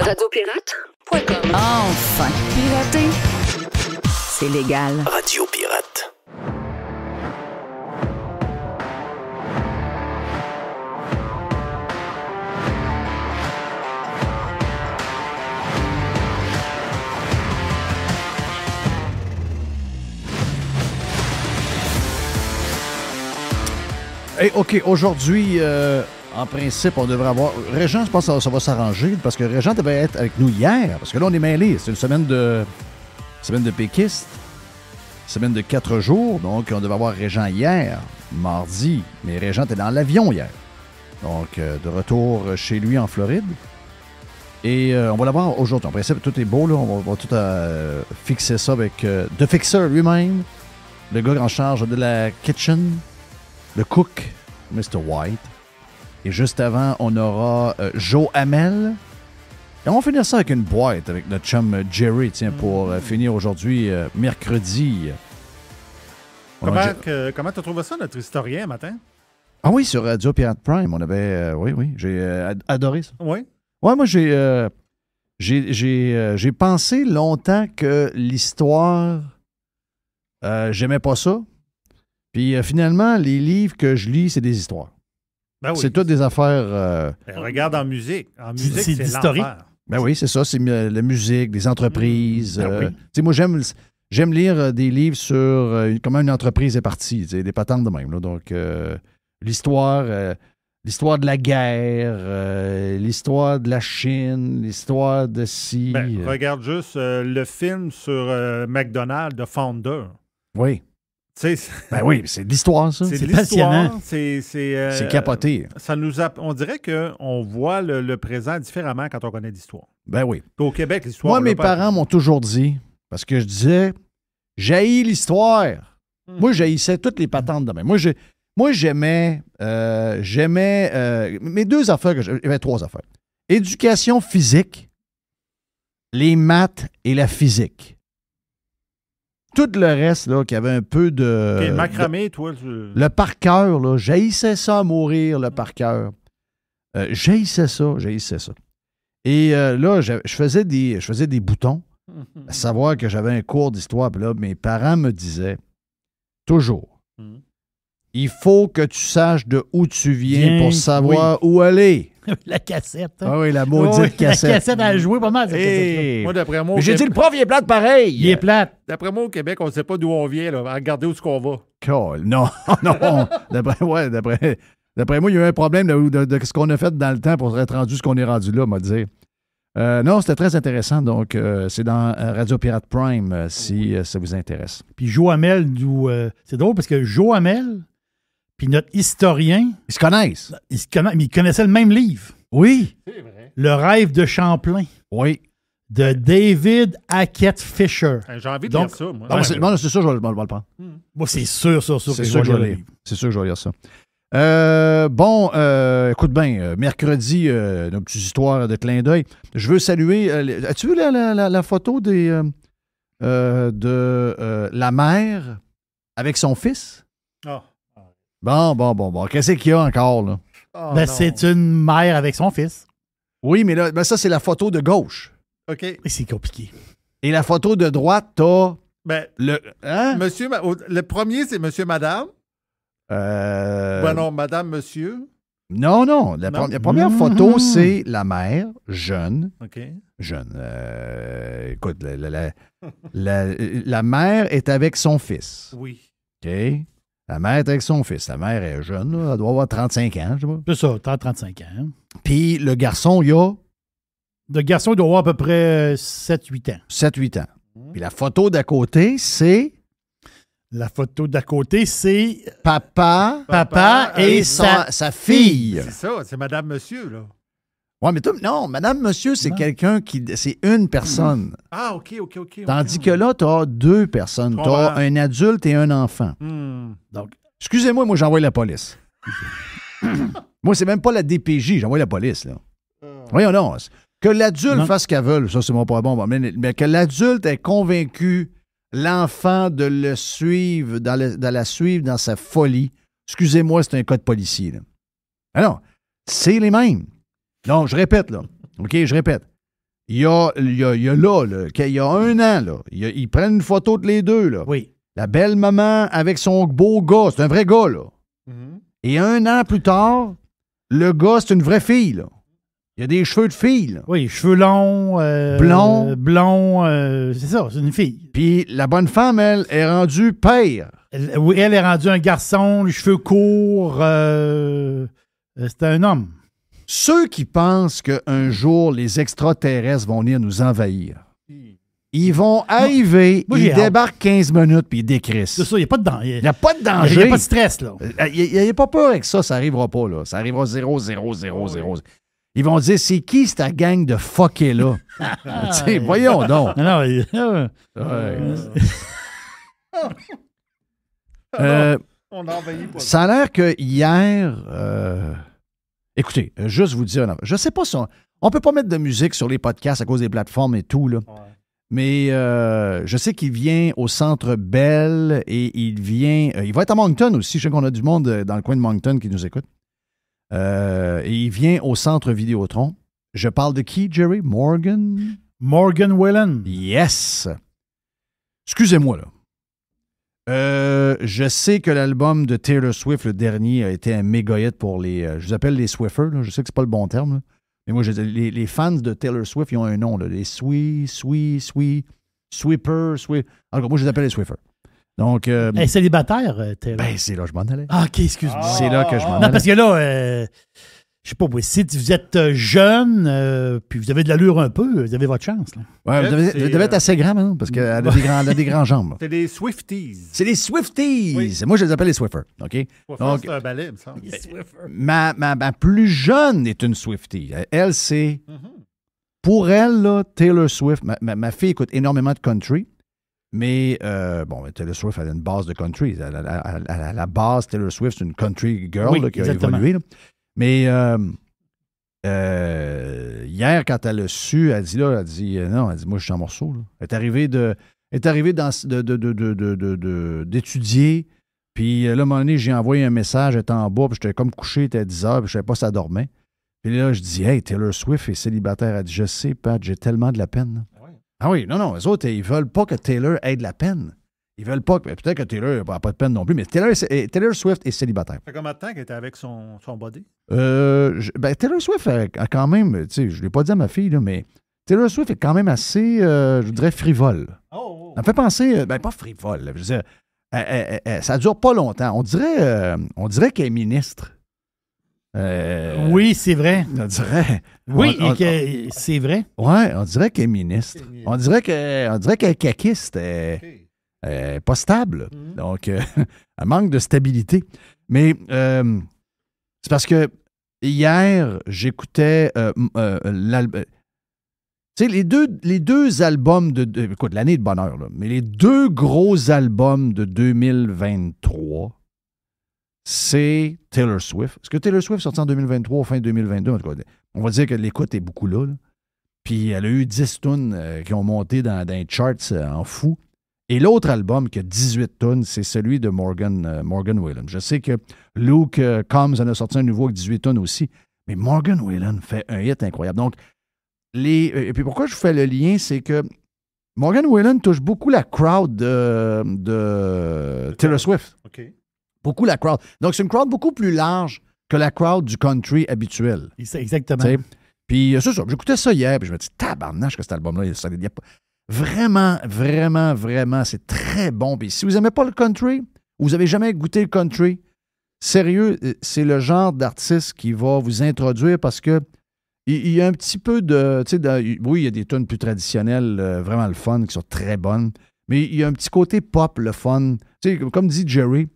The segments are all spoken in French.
Radiopirate.com. Enfin, pirater, c'est légal. Radio Pirate. Hey, OK, aujourd'hui, en principe, on devrait avoir... Régent, je pense que ça va s'arranger, parce que Régent devait être avec nous hier, parce que là, on est mêlés. C'est une semaine de péquistes, semaine de 4 jours, donc on devait avoir Régent hier, mardi, mais Régent était dans l'avion hier. Donc, de retour chez lui en Floride. Et on va l'avoir aujourd'hui. En principe, tout est beau, là. On va tout fixer ça avec The Fixer lui-même, le gars en charge de la kitchen, le cook, Mr. White. Et juste avant, on aura Joe Hamel. Et on va finir ça avec une boîte avec notre chum Jerry, tiens, pour finir aujourd'hui, mercredi. Comment tu trouvé ça, notre historien, matin? Ah oui, sur Radio Pirate Prime, on avait... oui, j'ai adoré ça. Oui? Ouais, moi, j'ai pensé longtemps que l'histoire, j'aimais pas ça. Puis finalement, les livres que je lis, c'est des histoires. Ben oui. C'est toutes des affaires... Regarde en musique. En musique, c'est historique. l'enfer. Ben oui, c'est ça. C'est la musique, des entreprises. Ben oui. Tu sais, moi, j'aime lire des livres sur comment une entreprise est partie. Tu sais, des patentes de même. Là. Donc, l'histoire de la guerre, l'histoire de la Chine, l'histoire de ci. Regarde juste le film sur McDonald's, The Founder. Oui. Tu sais, Ben oui, c'est de l'histoire, ça. C'est passionnant. C'est capoté. Ça on dirait qu'on voit le présent différemment quand on connaît l'histoire. Ben oui. Au Québec, l'histoire... Moi, mes parents m'ont toujours dit, parce que je disais, j'haïs l'histoire. Moi, j'haïssais toutes les patentes de même. Moi, j'aimais mes deux affaires, il y avait 3 affaires. Éducation physique, les maths et la physique. Tout le reste, là, qui avait un peu de... Okay, macramé, toi... Le par cœur, là, j'haïssais ça à mourir, le par cœur. J'haïssais ça. Et là, je faisais des boutons, à savoir que j'avais un cours d'histoire. Puis là, mes parents me disaient, toujours, il faut que tu saches de où tu viens pour savoir où aller. La cassette. Hein? Ah oui, la maudite cassette. La cassette a joué pas mal, cette cassette. Moi, d'après moi... Mais j'ai dit, le prof, il est plate pareil. Il est plate. D'après moi, au Québec, on ne sait pas d'où on vient, là. Regardez où est-ce qu'on va. Non. D'après moi, il y a eu un problème de ce qu'on a fait dans le temps pour être rendu ce qu'on est rendu là, m'a dit. Non, c'était très intéressant. Donc, c'est dans Radio Pirate Prime, si ça vous intéresse. Puis Joe Hamel, c'est drôle parce que Joe Hamel, puis notre historien... Ils se connaissent. Mais ils connaissaient le même livre. Oui. C'est vrai. Le rêve de Champlain. Oui. De David Hackett Fisher. J'ai envie de Donc, lire ça, moi. C'est sûr, je vais le prendre. Moi, c'est sûr C'est que sûr je que je vais vais le lire. lire. C'est sûr que je vais lire ça. Écoute bien, mercredi, nos petites histoires de clin d'œil. Je veux saluer... as-tu vu la photo de la mère avec son fils? Ah. Bon. Qu'est-ce qu'il y a encore, là? Oh, c'est une mère avec son fils. Oui, mais là, ça, c'est la photo de gauche. OK. Et c'est compliqué. Et la photo de droite, t'as le... Hein? Le premier, c'est monsieur, madame. Non, madame, monsieur. Non. La première photo, c'est la mère, jeune. OK. Jeune. Écoute, la mère est avec son fils. Oui. OK? La mère est avec son fils. La mère est jeune, là. Elle doit avoir 35 ans, je sais pas. C'est ça, 35 ans. Puis le garçon, il a... Le garçon, il doit avoir à peu près 7-8 ans. 7-8 ans. Puis la photo d'à côté, c'est... La photo d'à côté, c'est... Papa et sa fille. C'est ça, c'est madame, monsieur, là. Ouais, mais non, madame, monsieur, c'est quelqu'un qui... C'est une personne. Ah, OK. Tandis que là, tu as 2 personnes. Tu as un adulte et un enfant. Donc, excusez-moi, moi, j'envoie la police. Moi, c'est même pas la DPJ, j'envoie la police, là. Voyons, non. Que l'adulte fasse ce qu'elle veut, ça, c'est mon pas bon. Mais que l'adulte ait convaincu l'enfant de le suivre, de la suivre dans sa folie, excusez-moi, c'est un cas de policier, là. Alors, c'est les mêmes. Donc, je répète, là. OK, je répète. il y a un an, là, ils prennent une photo de les deux. Là. Oui. La belle maman avec son beau gars. C'est un vrai gars, là. Mhm. Et un an plus tard, le gars, c'est une vraie fille, là. Il a des cheveux de fille, là. Oui, cheveux longs. Blond. Blond, c'est ça, c'est une fille. Puis la bonne femme, elle, est rendue père. Oui, elle est rendue un garçon, les cheveux courts. C'est un homme. Ceux qui pensent qu'un jour, les extraterrestres vont venir nous envahir, ils vont arriver, moi, ils j'ai hâte. débarquent 15 minutes, puis ils décrissent. C'est ça, il n'y a pas de danger. Il n'y a pas de Il danger. n'y a pas de stress, là. Il n'y a pas peur avec ça, ça n'arrivera pas, là. Ça arrivera 0, 0, 0, 0. Ils vont dire, c'est qui cette gang de fuckés là? Tu sais, voyons donc. Non, On a envahi pas. Ça a l'air que hier... écoutez, juste vous dire... Je sais pas si on peut pas mettre de musique sur les podcasts à cause des plateformes et tout, là. Ouais. Mais je sais qu'il vient au Centre Bell et il vient... il va être à Moncton aussi. Je sais qu'on a du monde dans le coin de Moncton qui nous écoute. Et il vient au Centre Vidéotron. Je parle de qui, Jerry? Morgan Whelan. Yes! Excusez-moi, là. Je sais que l'album de Taylor Swift, le dernier, a été un méga hit pour les... je vous appelle les Swiffers, là. Je sais que c'est pas le bon terme, là. Mais moi, les fans de Taylor Swift, ils ont un nom, là. Les Sweepers. Alors, moi, je les appelle les Swiffers. Donc... Elle est célibataire, Taylor. Ben, c'est là que je m'en allais. Ah, OK, excuse-moi. C'est là que je m'en Non, allais. parce que là, je sais pas, si vous êtes jeune, puis vous avez de l'allure un peu, vous avez votre chance. Là. Ouais, vous devez être assez grand, maintenant, parce qu'elle a des grandes jambes. C'est des Swifties. C'est les Swifties. Oui. Moi, je les appelle les Swiffers. OK? Donc, C'est un ballet, il me semble. ma plus jeune est une Swiftie. Elle, c'est... Pour elle, là, Taylor Swift, ma fille écoute énormément de country, mais Taylor Swift, elle a une base de country. À la base, Taylor Swift, c'est une country girl Oui, là, qui exactement. a évolué. Là. Mais hier, quand elle a su, elle dit non, elle dit moi je suis en morceau. Là. Elle est arrivée d'étudier, puis là, à un moment donné, j'ai envoyé un message, elle était en bas, puis j'étais comme couché, il était 10 heures, puis je savais pas si elle dormait. Puis là, je dis hey, Taylor Swift est célibataire. Elle dit je sais, Pat, j'ai tellement de la peine. Là. Ah oui, non, les autres, ils veulent pas que Taylor ait de la peine. Ils veulent pas que. Peut-être que Taylor n'a pas de peine non plus, mais Taylor Swift est célibataire. Ça fait combien de temps qu'elle était avec son body? Taylor Swift a quand même, tu sais, je ne l'ai pas dit à ma fille, là, mais Taylor Swift est quand même assez, je dirais, frivole. Oh. Ça me fait penser, pas frivole, là, je veux dire, ça ne dure pas longtemps. On dirait qu'elle est ministre. Oui, c'est vrai. On dirait. Oui, c'est vrai. Ouais, on dirait qu'elle est ministre. On dirait qu'elle est caquiste. Pas stable. Donc, elle manque de stabilité. Mais c'est parce que hier, j'écoutais l'album. Tu sais, les deux albums écoute, l'année de bonheur, là, mais les deux gros albums de 2023, c'est Taylor Swift. Est-ce que Taylor Swift est sorti en 2023 ou fin 2022? En tout cas, on va dire que l'écoute est beaucoup là. Puis elle a eu 10 tunes qui ont monté dans les charts en fou. Et l'autre album qui a 18 tunes, c'est celui de Morgan Whelan. Je sais que Luke Combs en a sorti un nouveau avec 18 tunes aussi. Mais Morgan Whelan fait un hit incroyable. Donc, et puis pourquoi je fais le lien, c'est que Morgan Whelan touche beaucoup la crowd de Taylor Swift. OK. Beaucoup la crowd. Donc, c'est une crowd beaucoup plus large que la crowd du country habituel. Exactement. T'sais? Puis, c'est ça. J'écoutais ça hier, puis je me dis, tabarnache que cet album-là, il y a pas... Vraiment, vraiment, vraiment, c'est très bon. Puis, si vous n'aimez pas le country, ou vous n'avez jamais goûté le country, sérieux, c'est le genre d'artiste qui va vous introduire parce que il y a un petit peu de... oui, il y a des tunes plus traditionnelles, vraiment le fun, qui sont très bonnes, mais il y a un petit côté pop, le fun. Comme dit Jerry,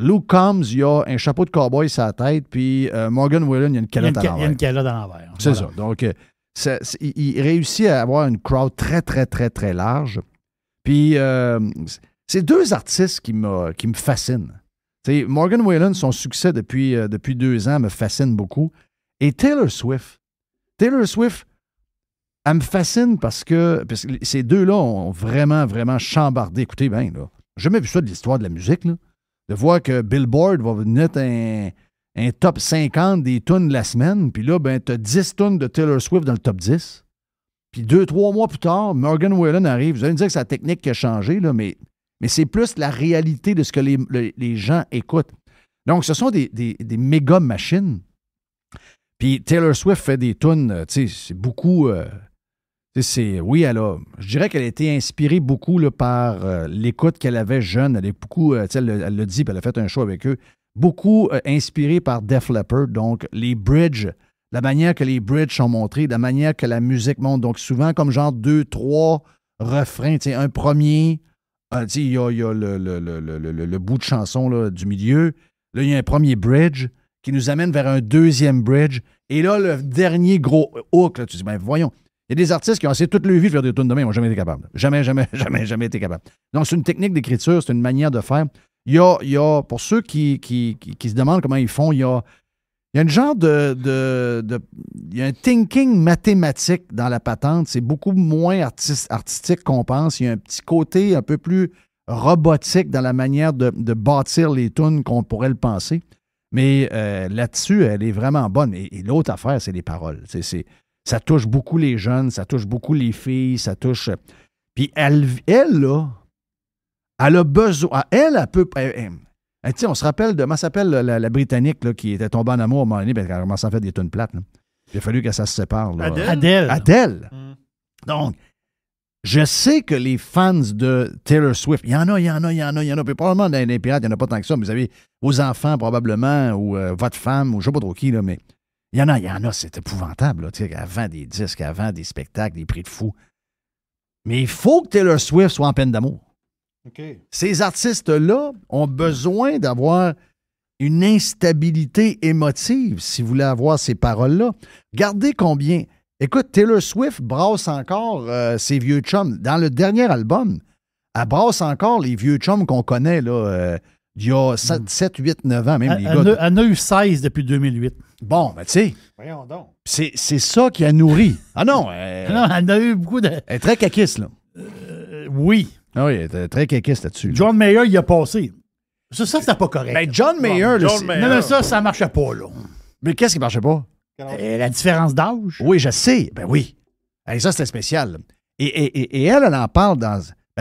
Luke Combs, il a un chapeau de cowboy sur la tête, puis Morgan Whelan, il y a une calotte à l'envers. Il y a une calotte à l'envers. C'est ça. Donc, il réussit à avoir une crowd très, très, très, très large. Puis, c'est deux artistes qui me fascinent. T'sais, Morgan Whelan, son succès depuis 2 ans me fascine beaucoup. Et Taylor Swift, elle me fascine parce que ces deux-là ont vraiment, vraiment chambardé. Écoutez bien, là. J'ai jamais vu ça de l'histoire de la musique, là. De voir que Billboard va mettre un top 50 des tunes de la semaine, puis là, ben, t'as 10 tunes de Taylor Swift dans le top 10. Puis 2-3 mois plus tard, Morgan Wallen arrive. Vous allez me dire que c'est la technique qui a changé, là, mais c'est plus la réalité de ce que les gens écoutent. Donc, ce sont des méga machines. Puis Taylor Swift fait des tunes, tu sais, c'est beaucoup... oui, je dirais qu'elle a été inspirée beaucoup là, par l'écoute qu'elle avait jeune. Elle est beaucoup, elle l'a dit, puis elle a fait un show avec eux, beaucoup inspirée par Def Leppard. Donc, les bridges, la manière que les bridges sont montrés, la manière que la musique monte. Donc, souvent, comme genre 2-3 refrains, un premier, il y a le bout de chanson là, du milieu. Là, il y a un premier bridge qui nous amène vers un deuxième bridge. Et là, le dernier gros hook, là, tu dis, ben voyons. Il y a des artistes qui ont essayé toute leur vie de faire des tunes de même, ils n'ont jamais été capables. Jamais été capables. Donc, c'est une technique d'écriture, c'est une manière de faire. Il y a pour ceux qui se demandent comment ils font, il y a une genre il y a un thinking mathématique dans la patente. C'est beaucoup moins artistique qu'on pense. Il y a un petit côté un peu plus robotique dans la manière de bâtir les tunes qu'on pourrait le penser. Mais là-dessus, elle est vraiment bonne. Et l'autre affaire, c'est les paroles. Ça touche beaucoup les jeunes, ça touche beaucoup les filles, ça touche... Puis elle là, elle a besoin... Elle peut... on se rappelle de... Comment s'appelle la Britannique là, qui était tombée en amour à un moment donné, elle a commencé à faire des tunes plates. Là. Il a fallu que ça se sépare. Là. Adele. Donc, je sais que les fans de Taylor Swift, il y en a. Puis probablement dans les pirates, il n'y en a pas tant que ça, mais vous avez vos enfants probablement, ou votre femme, ou je ne sais pas trop qui, là, mais... Il y en a, c'est épouvantable. Là, elle vend des disques, elle vend des spectacles, des prix de fou. Mais il faut que Taylor Swift soit en peine d'amour. Okay. Ces artistes-là ont besoin d'avoir une instabilité émotive si vous voulez avoir ces paroles-là. Regardez combien... Écoute, Taylor Swift brasse encore ses vieux chums. Dans le dernier album, elle brasse encore les vieux chums qu'on connaît, là... il y a 7, 8, 9 ans, même les gars. Elle a eu 16 depuis 2008. Bon, ben tu sais. Voyons donc. C'est ça qui a nourri. Ah non. Non, elle a eu beaucoup de... Elle est très caquiste, là. Oui. Ah oui, elle est très caquiste là-dessus. John Mayer, il a passé. Ça c'était pas correct. Ben, John Mayer, Non, mais ça marchait pas, là. Mais qu'est-ce qui marchait pas? La différence d'âge. Oui, je sais. Ben oui. Et ça, c'était spécial. Et elle en parle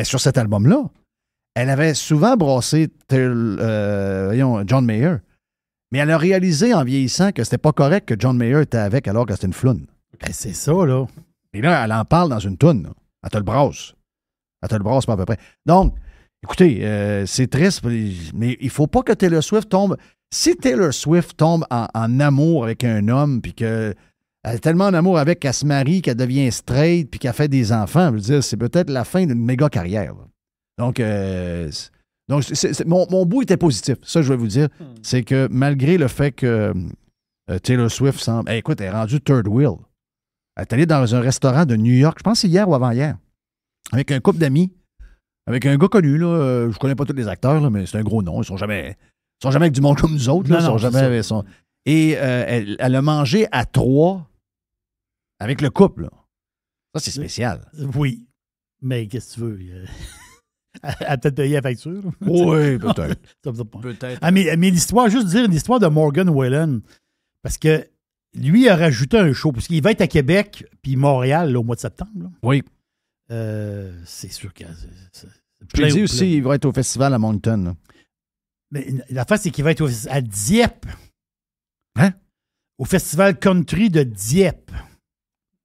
sur cet album-là. Elle avait souvent brassé John Mayer. Mais elle a réalisé en vieillissant que c'était pas correct que John Mayer était avec alors que c'était une floune. Ben, c'est ça, là. Et là, elle en parle dans une toune. Elle te le brasse. Elle te le brasse pas à peu près. Donc, écoutez, c'est triste, mais il faut pas que Taylor Swift tombe... Si Taylor Swift tombe en amour avec un homme, puis qu'elle est tellement en amour avec qu'elle se marie, qu'elle devient straight, puis qu'elle fait des enfants, je veux dire, c'est peut-être la fin d'une méga carrière. Là. Donc, mon bout était positif. Ça, je vais vous dire. C'est que malgré le fait que Taylor Swift semble... écoute, elle est rendue third wheel. Elle est allée dans un restaurant de New York, je pense que c'est hier ou avant-hier, avec un couple d'amis, avec un gars connu. Là, je connais pas tous les acteurs, là, mais c'est un gros nom. Ils sont jamais avec du monde comme nous autres. Là, Et elle a mangé à 3 avec le couple. Là. Ça, c'est spécial. Oui. Mais qu'est-ce que tu veux? Elle a peut-être payé la facture. Oui, peut-être. Peut-être. Ah, mais l'histoire, juste dire l'histoire de Morgan Wallen, parce que lui a rajouté un show, parce qu'il va être à Québec puis Montréal là, au mois de septembre. Là. Oui. C'est sûr que... Je l'ai dit aussi, il va être au festival à Moncton. Là. Mais la face, c'est qu'il va être à Dieppe. Hein? Au festival country de Dieppe.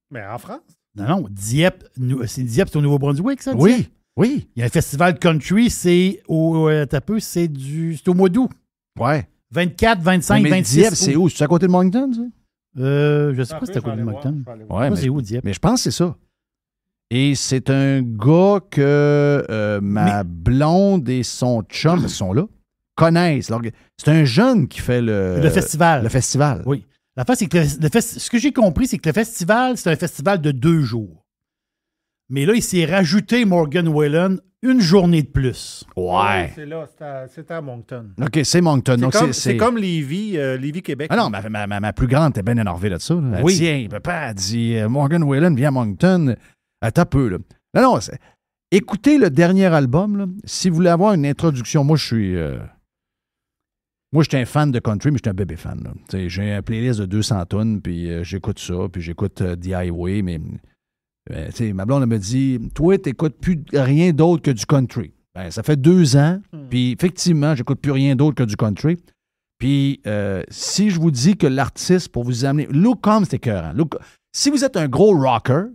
Mais en France? Non, Dieppe, c'est au Nouveau-Brunswick, ça? Oui. Dieppe? Oui. Il y a un festival country, c'est au mois d'août. Ouais. 24, 25, mais 26. Dieppe, c'est où? C'est à côté de Moncton, ça? Je sais pas si c'est à côté de Moncton. Ouais, mais c'est où, Dieppe? Mais je pense que c'est ça. Et c'est un gars que ma blonde et son chum, ils sont là, connaissent. C'est un jeune qui fait le festival. Le festival. Oui. La face, c'est que ce que j'ai compris, c'est que le festival, c'est un festival de 2 jours. Mais là, il s'est rajouté, Morgan Wallen, une journée de plus. Ouais. C'est là, c'était à Moncton. OK, c'est Moncton. C'est comme Lévis, Québec. Ah non, ma plus grande était bien énervée de ça. Là. Elle Oui. dit, hey, papa, elle dit, Morgan Wallen vient à Moncton. Attends peu, là. Non, écoutez le dernier album, là. Si vous voulez avoir une introduction, moi, je suis un fan de country, mais je suis un bébé fan. J'ai un playlist de 200 tonnes, puis j'écoute ça, puis j'écoute The Highway, mais Ma blonde, elle me dit, toi, t'écoutes plus rien d'autre que du country. Ben, ça fait 2 ans, puis effectivement, j'écoute plus rien d'autre que du country. Puis, si je vous dis que l'artiste, pour vous amener... Luke Combs, c'est écœurant. Si vous êtes un gros rocker,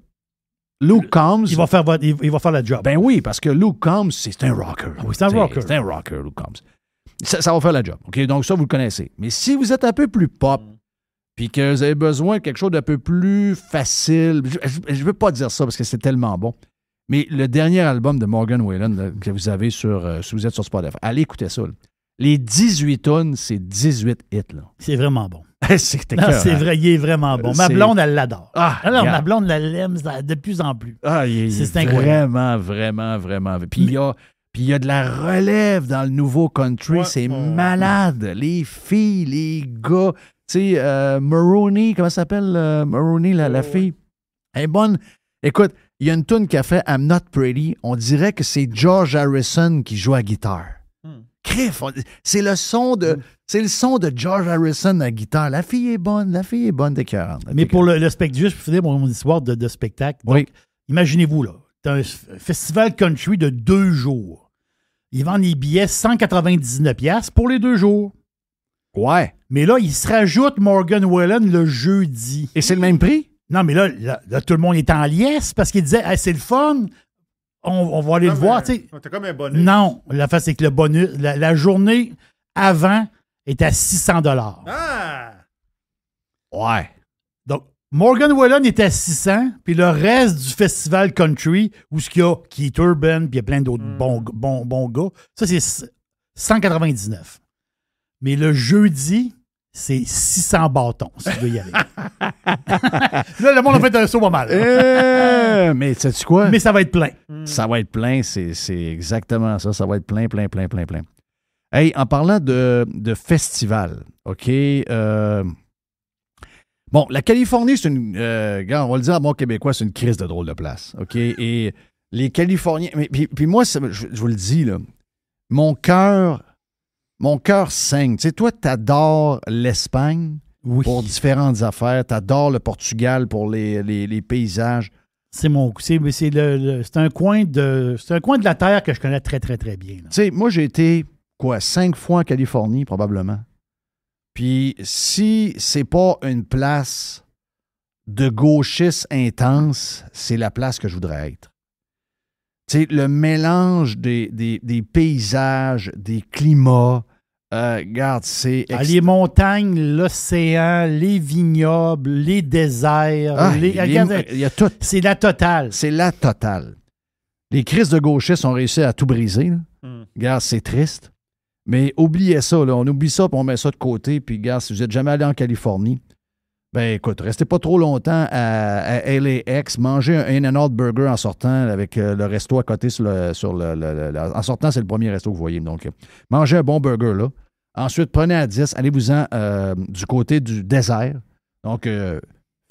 Luke Combs... Il va faire la job. Ben oui, parce que Luke Combs, c'est un rocker. Ah oui, c'est un rocker. C'est un rocker, Luke Combs. Ça va faire la job. OK? Donc, ça, vous le connaissez. Mais si vous êtes un peu plus pop, puis que vous avez besoin de quelque chose d'un peu plus facile, je ne veux pas dire ça parce que c'est tellement bon, mais le dernier album de Morgan Wallen là, que vous avez si vous êtes sur Spotify, allez écouter ça. Là. Les 18 tunes, c'est 18 hits. Là. C'est vraiment bon. C'est vrai, il est vraiment bon. Ma blonde, elle l'adore. Alors, ma blonde, elle l'aime de plus en plus. C'est incroyable. Vraiment. Puis il y a de la relève dans le nouveau country. C'est malade. Les filles, les gars. Tu sais, Maroney, comment ça s'appelle? Maroney, la fille. Elle est bonne. Écoute, il y a une tune qui a fait I'm Not Pretty. On dirait que c'est George Harrison qui joue à guitare. Criff, c'est le son de George Harrison à la guitare. La fille est bonne d'écœurante. Mais pour le spectacle, juste pour finir mon histoire de spectacle, donc, imaginez-vous, là, c'est un festival country de 2 jours. Ils vendent les billets 199$ pour les 2 jours. Ouais. Mais là, il se rajoute Morgan Wallen le jeudi. Et c'est le même prix? Non, mais là, tout le monde est en liesse parce qu'il disait hey, c'est le fun. On va aller le voir. T'as comme un bonus. Non, la face, c'est que le bonus, la journée avant est à 600$. Ah! Ouais. Donc, Morgan Wallen est à 600$, puis le reste du festival country, où il y a Keith Urban, puis il y a plein d'autres bons gars, ça, c'est 199$. Mais le jeudi, c'est 600 bâtons, si tu veux y aller. Là, le monde a fait un saut pas mal. Mais sais-tu quoi? Mais ça va être plein. Ça va être plein, c'est exactement ça. Ça va être plein. Hey, en parlant de festival, OK? Bon, la Californie, c'est une... on va le dire en bon québécois, c'est une crise de drôle de place, OK? Et les Californiens... Puis moi, je vous le dis, là, mon cœur saigne. Tu sais, toi, t'adores l'Espagne pour différentes affaires. T'adores le Portugal pour les paysages. C'est un coin de la terre que je connais très, très, très bien. Tu sais, moi, j'ai été, 5 fois en Californie, probablement. Puis, si c'est pas une place de gauchiste intense, c'est la place que je voudrais être. Tu sais, le mélange des paysages, des climats, regarde, c'est... les montagnes, l'océan, les vignobles, les déserts. Il y a tout. C'est la totale. C'est la totale. Les crises de gauchistes ont réussi à tout briser. Regarde, c'est triste. Mais oubliez ça, là. On oublie ça, puis on met ça de côté. Puis, regarde, si vous n'êtes jamais allé en Californie, ben écoute, restez pas trop longtemps à LAX, mangez un In-N-Out Burger en sortant avec le resto à côté en sortant, c'est le premier resto que vous voyez. Donc, mangez un bon burger là. Ensuite, prenez à 10, allez-vous-en du côté du désert. Donc,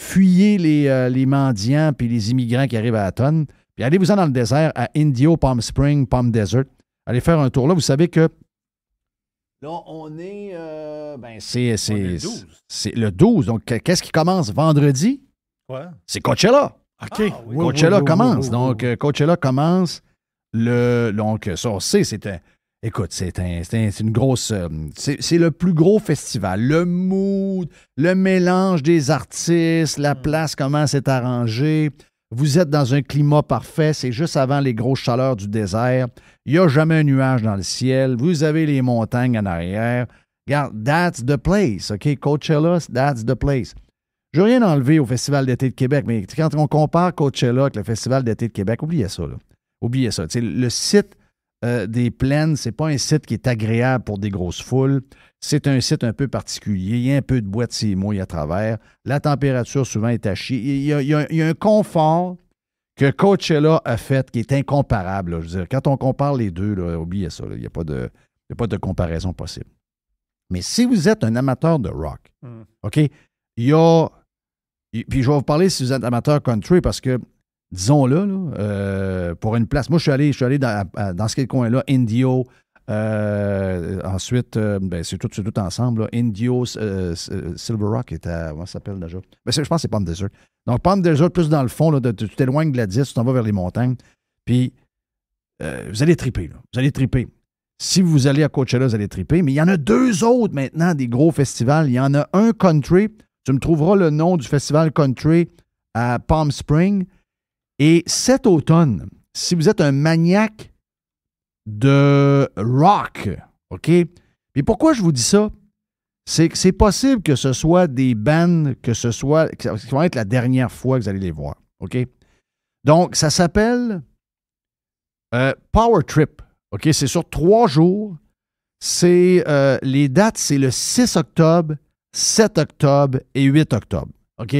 fuyez les mendiants puis les immigrants qui arrivent à la tonne. Puis allez-vous-en dans le désert à Indio, Palm Spring, Palm Desert. Allez faire un tour là. Vous savez que là, on est... c'est le 12. Donc, qu'est-ce qui commence vendredi? Ouais. C'est Coachella. OK. Coachella commence. Donc, Coachella commence donc, ça, on sait, écoute, c'est une grosse... c'est le plus gros festival. Le mood, le mélange des artistes, la place, comment c'est arrangé. Vous êtes dans un climat parfait. C'est juste avant les grosses chaleurs du désert. Il n'y a jamais un nuage dans le ciel. Vous avez les montagnes en arrière. Regarde, that's the place, OK? Coachella, that's the place. Je veux rien enlever au Festival d'été de Québec, mais quand on compare Coachella avec le Festival d'été de Québec, oubliez ça, là. Oubliez ça. T'sais, le site des plaines, c'est pas un site qui est agréable pour des grosses foules. C'est un site un peu particulier. Il y a un peu de bois de 6 mois à travers. La température, souvent, est à chier. Il y a un confort que Coachella a fait qui est incomparable. Là. Je veux dire, quand on compare les deux, là, oubliez ça. Il n'y a pas de comparaison possible. Mais si vous êtes un amateur de rock, OK, il y a... Puis je vais vous parler si vous êtes amateur country parce que, disons-le, là, pour une place... Moi, je suis allé dans ce coin-là, Indio, Ensuite, c'est tout ensemble. Là. Indio, Silver Rock est à... Comment ça s'appelle déjà? Je pense que c'est Palm Desert. Donc, Palm Desert, plus dans le fond, là, tu t'éloignes de la 10, tu t'en vas vers les montagnes. Puis, vous allez triper. Là. Vous allez triper. Si vous allez à Coachella, vous allez triper. Mais il y en a 2 autres maintenant, des gros festivals. Il y en a un country. Tu me trouveras le nom du festival country à Palm Springs. Et cet automne, si vous êtes un maniaque de rock, OK? Puis pourquoi je vous dis ça? C'est que c'est possible que ce soit des bands, que ça va être la dernière fois que vous allez les voir, OK? Donc, ça s'appelle Power Trip, OK? C'est sur 3 jours. Les dates, c'est le 6 octobre, 7 octobre et 8 octobre, OK?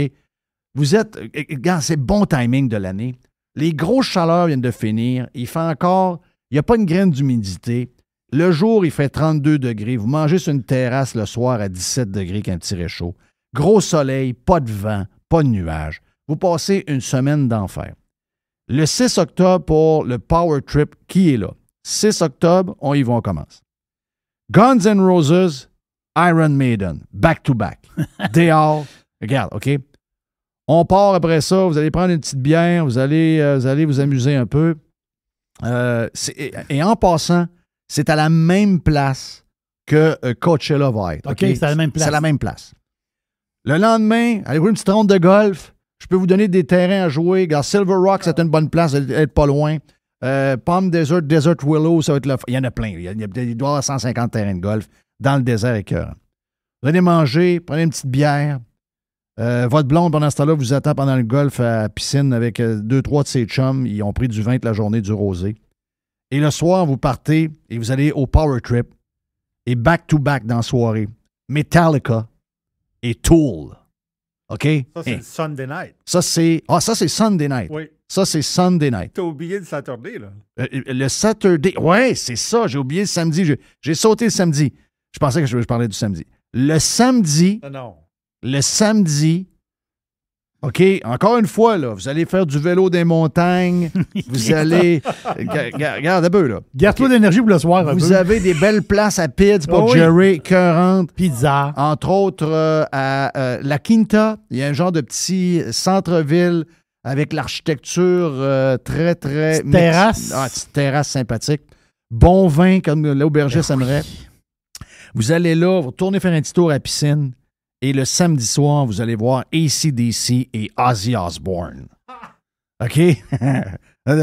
Vous êtes... Regarde, c'est bon timing de l'année. Les grosses chaleurs viennent de finir. Il fait encore... Il n'y a pas une graine d'humidité. Le jour, il fait 32 degrés. Vous mangez sur une terrasse le soir à 17 degrés quand un petit réchaud. Gros soleil, pas de vent, pas de nuages. Vous passez une semaine d'enfer. Le 6 octobre pour le Power Trip, qui est là? 6 octobre, on y va, on commence. Guns N' Roses, Iron Maiden, back-to-back. They all... Regarde, OK? On part après ça, vous allez prendre une petite bière, vous allez vous amuser un peu. Et en passant, c'est à la même place que Coachella va être. OK, c'est à la même place. C'est à la même place. Le lendemain, allez jouer une petite ronde de golf. Je peux vous donner des terrains à jouer. Regarde, Silver Rock, c'est une bonne place, elle est pas loin. Palm Desert, Desert Willow, ça va être il y en a plein. Il doit y avoir 150 terrains de golf dans le désert écœurant. Vous allez manger, prenez une petite bière. Votre blonde, pendant ce temps-là, vous attend pendant le golf à la piscine avec 2-3 de ses chums. Ils ont pris du vin toute la journée, du rosé. Et le soir, vous partez et vous allez au Power Trip. Et back-to-back dans la soirée, Metallica et Tool. OK? Ça, c'est le Sunday night. Ça, c'est Sunday night. Oui. Ça, c'est Sunday night. T'as oublié le Saturday, là. Le Saturday. Ouais, c'est ça. J'ai oublié le samedi. J'ai sauté le samedi. Je pensais que je parlais du samedi. Le samedi... Non. Le samedi, OK, encore une fois, là, vous allez faire du vélo des montagnes, vous allez... Regarde un peu, là. Garde-toi d'énergie pour le soir. Vous avez des belles places à Pids pour Jerry, Current. Pizza. Entre autres, à La Quinta, il y a un genre de petit centre-ville avec l'architecture très, très... Petite terrasse. Petite terrasse sympathique. Bon vin, comme l'aubergiste aimerait. Vous allez là, vous retournez faire un petit tour à la piscine. Et le samedi soir, vous allez voir AC/DC et Ozzy Osbourne. OK? Ça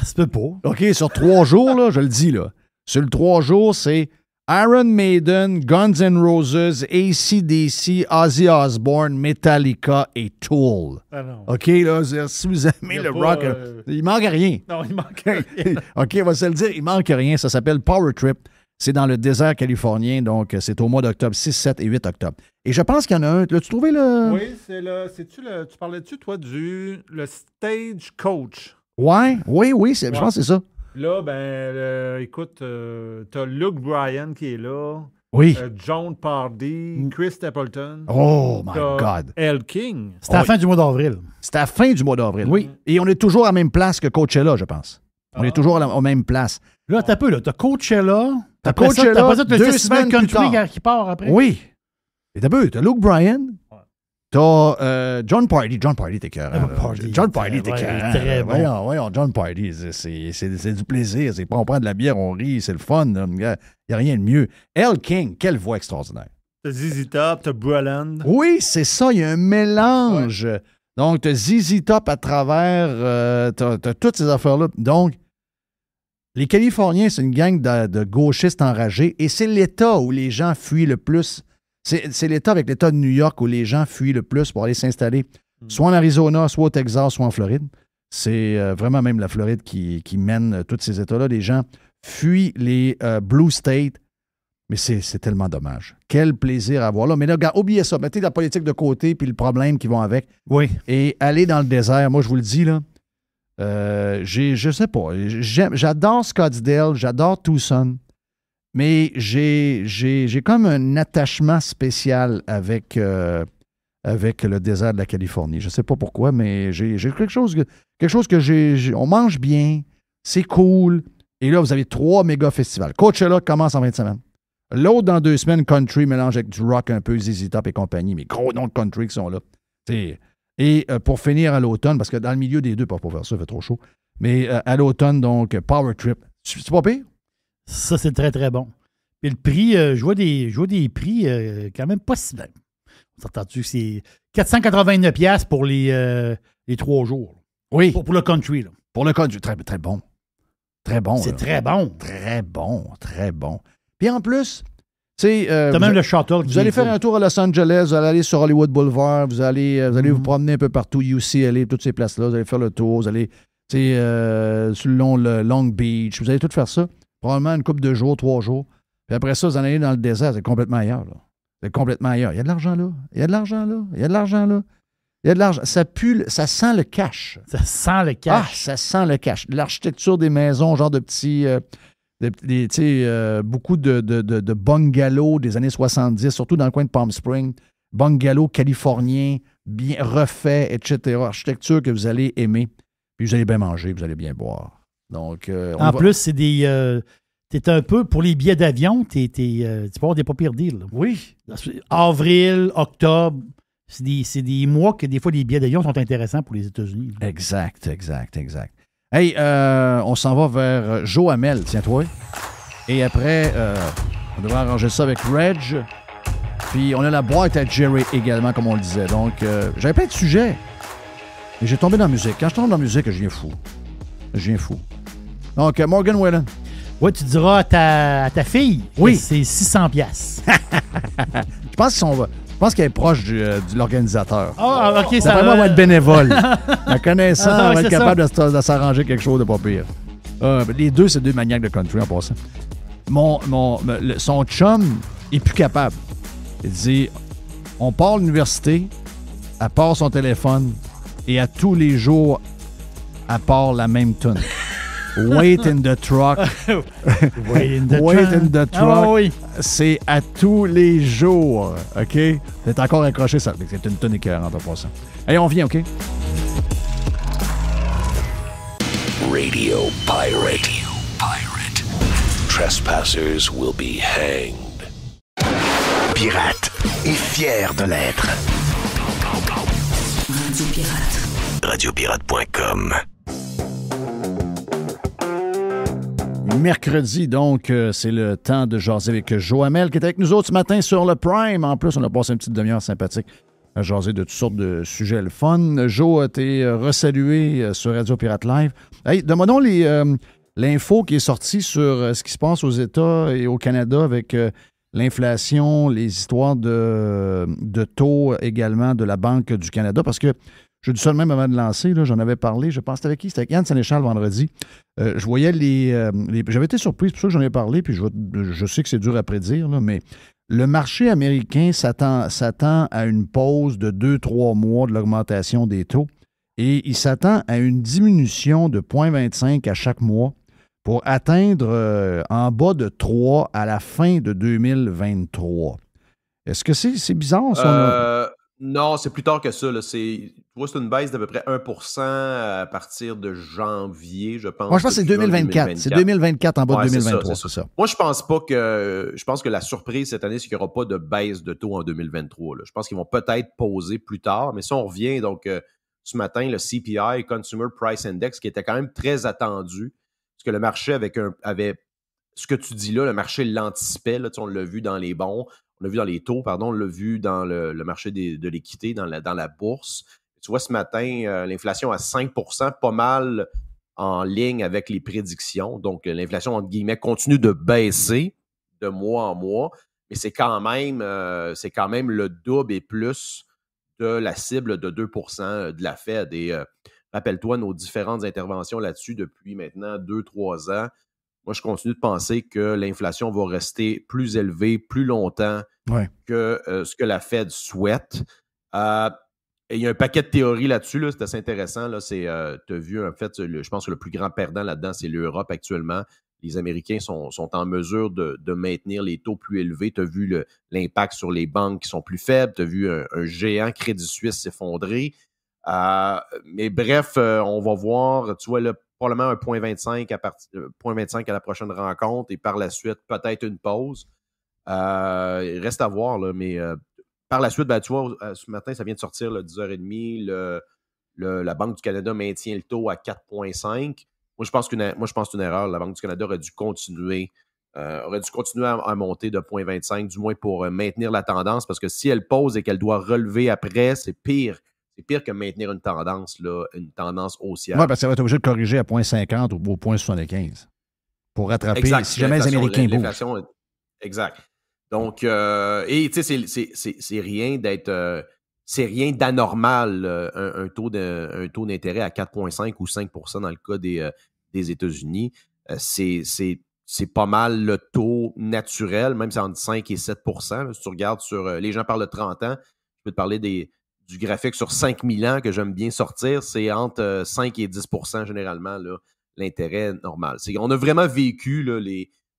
se peut pas. OK, sur 3 jours, là, je le dis, là. Sur le 3 jours, c'est Iron Maiden, Guns N' Roses, AC/DC, Ozzy Osbourne, Metallica et Tool. OK, là, si vous aimez le rock, il manque rien. Non, il manque rien. OK, on va se le dire, il manque rien. Ça s'appelle Power Trip. C'est dans le désert californien, donc c'est au mois d'octobre, 6, 7 et 8 octobre. Et je pense qu'il y en a un. L'as-tu trouvé le... Oui, tu parlais-tu, toi, le Stagecoach? Oui, je pense que c'est ça. Là, écoute, t'as Luke Bryan qui est là. Oui. John Pardy, Chris Stapleton. Oh, my God. Elle King. C'est à la fin du mois d'avril. C'est à la fin du mois d'avril. Oui. Et on est toujours à la même place que Coachella, je pense. On est toujours à la même place. Là, t'as peu, là. T'as Coachella. T'as Coachella, t'as pas ça, le 2 festival semaines plus country tard. qui part après. Oui. Et t'as Luke Bryan. T'as John Pardy. John Pardy, t'es cœur. John Pardy, t'es cœur. Très bon. Voyons, John Pardy, c'est du plaisir. On prend de la bière, on rit, c'est le fun. Il n'y a rien de mieux. Elle King, quelle voix extraordinaire. T'as ZZ Top, t'as Bruland. Oui, c'est ça, il y a un mélange. Ouais. Donc, t'as ZZ Top à travers, t'as toutes ces affaires-là. Donc, les Californiens, c'est une gang de gauchistes enragés et c'est l'État où les gens fuient le plus. C'est l'État avec l'État de New York où les gens fuient le plus pour aller s'installer, soit en Arizona, soit au Texas, soit en Floride. C'est vraiment même la Floride qui mène tous ces États-là. Les gens fuient les Blue States, mais c'est tellement dommage. Quel plaisir à voir là. Mais là, regarde, oubliez ça. Mettez la politique de côté puis le problème qui vont avec. Oui. Et allez dans le désert. Moi, je vous le dis, là. Je sais pas. J'adore Scottsdale, j'adore Tucson, mais j'ai comme un attachement spécial avec le désert de la Californie. Je sais pas pourquoi, mais j'ai quelque chose que on mange bien, c'est cool, Et là, vous avez 3 méga festivals. Coachella commence en fin de semaine. L'autre, dans 2 semaines, country, mélange avec du rock un peu, ZZ Top et compagnie, mais gros noms de country qui sont là. Et pour finir à l'automne, parce que dans le milieu des deux, pas pour faire ça, il fait trop chaud, mais à l'automne, donc, Power Trip. C'est pas pire? Ça, c'est très, très bon. Puis le prix, je vois des prix quand même pas si bien. On s'entend-tu que c'est 489$ pour les 3 jours. Oui. Pour le country, là. Pour le country, très, très bon. Très bon. C'est là. très bon. Très bon, très bon. Puis en plus, tu sais... T'as même le shuttle. Vous allez faire un tour à Los Angeles, vous allez aller sur Hollywood Boulevard, vous allez vous promener un peu partout, UCLA, toutes ces places-là, vous allez faire le tour, vous allez, sur le Long Beach, vous allez tout faire ça. Probablement une couple de jours, 3 jours. Puis après ça, vous allez aller dans le désert, c'est complètement ailleurs, là. C'est complètement ailleurs. Il y a de l'argent là. Il y a de l'argent là. Il y a de l'argent là. Il y a de l'argent. Ça pue, ça sent le cash. Ça sent le cash. Ah, ça sent le cash. L'architecture des maisons, genre de petits... beaucoup de bungalows des années 70, surtout dans le coin de Palm Springs. Bungalows californiens, bien refaits, etc. Architecture que vous allez aimer. Puis vous allez bien manger, vous allez bien boire. Donc, en plus, c'est des... t'es un peu... Pour les billets d'avion, tu peux avoir des pas pires deals. Là. Oui. Avril, octobre, c'est des mois que des fois, les billets d'avion sont intéressants pour les États-Unis. Là. Exact. Hey, on s'en va vers Joe Hamel, tiens-toi. Et après, on devrait arranger ça avec Reg. Puis on a la boîte à Jerry également, comme on le disait. Donc, j'avais plein de sujets. Mais j'ai tombé dans la musique. Quand je tombe dans la musique, je viens fou. Donc, Morgan Wallen. Oui, tu diras à ta fille que c'est 600$. Je pense qu'elle est proche de l'organisateur. Ah, OK, ça va être bénévole. La connaissance, on va être capable de s'arranger quelque chose de pas pire. Les deux, c'est 2 maniaques de country en passant. Son chum est plus capable. Il dit, on part à l'université, elle part son téléphone et à tous les jours, elle part la même tune. Wait in the truck. Wait in the truck. Oh, oui. C'est à tous les jours. OK? C'est encore accroché, ça. C'est une tonne écœurante en passant. Allez, on vient, OK? Radio Pirate. Trespassers will be hanged. Pirate est fier de l'être. Radio Pirate. Radiopirate.com. Mercredi, donc, c'est le temps de jaser avec Joe Hamel, qui est avec nous autres ce matin sur le Prime. En plus, on a passé une petite demi-heure sympathique à jaser de toutes sortes de sujets le fun. Joe, t'es resalué sur Radio Pirate Live. Hey, demandons l'info qui est sortie sur ce qui se passe aux États et au Canada avec l'inflation, les histoires de taux également de la Banque du Canada, parce que je dis ça de même avant de lancer, là, j'en avais parlé, je pense, c'était avec qui? C'était avec Yann Sénéchal vendredi. Je voyais j'avais été surpris, c'est pour ça que j'en ai parlé, puis je sais que c'est dur à prédire, là, mais le marché américain s'attend à une pause de 2-3 mois de l'augmentation des taux et il s'attend à une diminution de 0,25 à chaque mois pour atteindre en bas de 3 à la fin de 2023. Est-ce que c'est bizarre, ça? Non, c'est plus tard que ça. Là. Tu vois, c'est une baisse d'à peu près 1% à partir de janvier, je pense. Moi, je pense que c'est 2024. C'est 2024 en bas de 2023, c'est ça. Moi, je pense que la surprise cette année, c'est qu'il n'y aura pas de baisse de taux en 2023. Là. Je pense qu'ils vont peut-être poser plus tard. Mais si on revient, donc, ce matin, le CPI, Consumer Price Index, qui était quand même très attendu, parce que le marché avait ce que tu dis là, le marché l'anticipait. Là, on l'a vu dans les bons. On l'a vu dans les taux, on l'a vu dans le marché de l'équité, dans la bourse. Tu vois, ce matin, l'inflation à 5%, pas mal en ligne avec les prédictions. Donc, l'inflation, entre guillemets, continue de baisser de mois en mois, mais c'est quand même le double et plus de la cible de 2% de la Fed. Et rappelle-toi nos différentes interventions là-dessus depuis maintenant 2-3 ans. Moi, je continue de penser que l'inflation va rester plus élevée plus longtemps que ce que la Fed souhaite. Et il y a un paquet de théories là-dessus. Là, c'est assez intéressant. Là, tu as vu, en fait, je pense que le plus grand perdant là-dedans, c'est l'Europe actuellement. Les Américains sont en mesure de maintenir les taux plus élevés. Tu as vu l'impact sur les banques qui sont plus faibles. Tu as vu un géant Crédit Suisse s'effondrer. Mais bref, on va voir, tu vois, là, probablement un 0,25 0,25 à la prochaine rencontre et par la suite, peut-être une pause. Il reste à voir, là, mais par la suite, ben, tu vois, ce matin, ça vient de sortir, là, 10h30, la Banque du Canada maintient le taux à 4,5. Moi, je pense que c'est une erreur. La Banque du Canada aurait dû continuer à monter de 0,25, du moins pour maintenir la tendance, parce que si elle pose et qu'elle doit relever après, c'est pire. C'est pire que maintenir une tendance haussière. Oui, parce qu'elle va être obligée de corriger à 0,50 ou au 0,75 pour rattraper si jamais les Américains bougent. Exact. Donc, et tu sais, c'est rien c'est rien d'anormal, un taux d'intérêt à 4,5 ou 5 % dans le cas des États-Unis. C'est pas mal le taux naturel, même si c'est entre 5 et 7 %. Là, si tu regardes les gens parlent de 30 ans, je peux te parler du graphique sur 5000 ans que j'aime bien sortir, c'est entre 5 et 10 % généralement, là, l'intérêt normal. On a vraiment vécu là,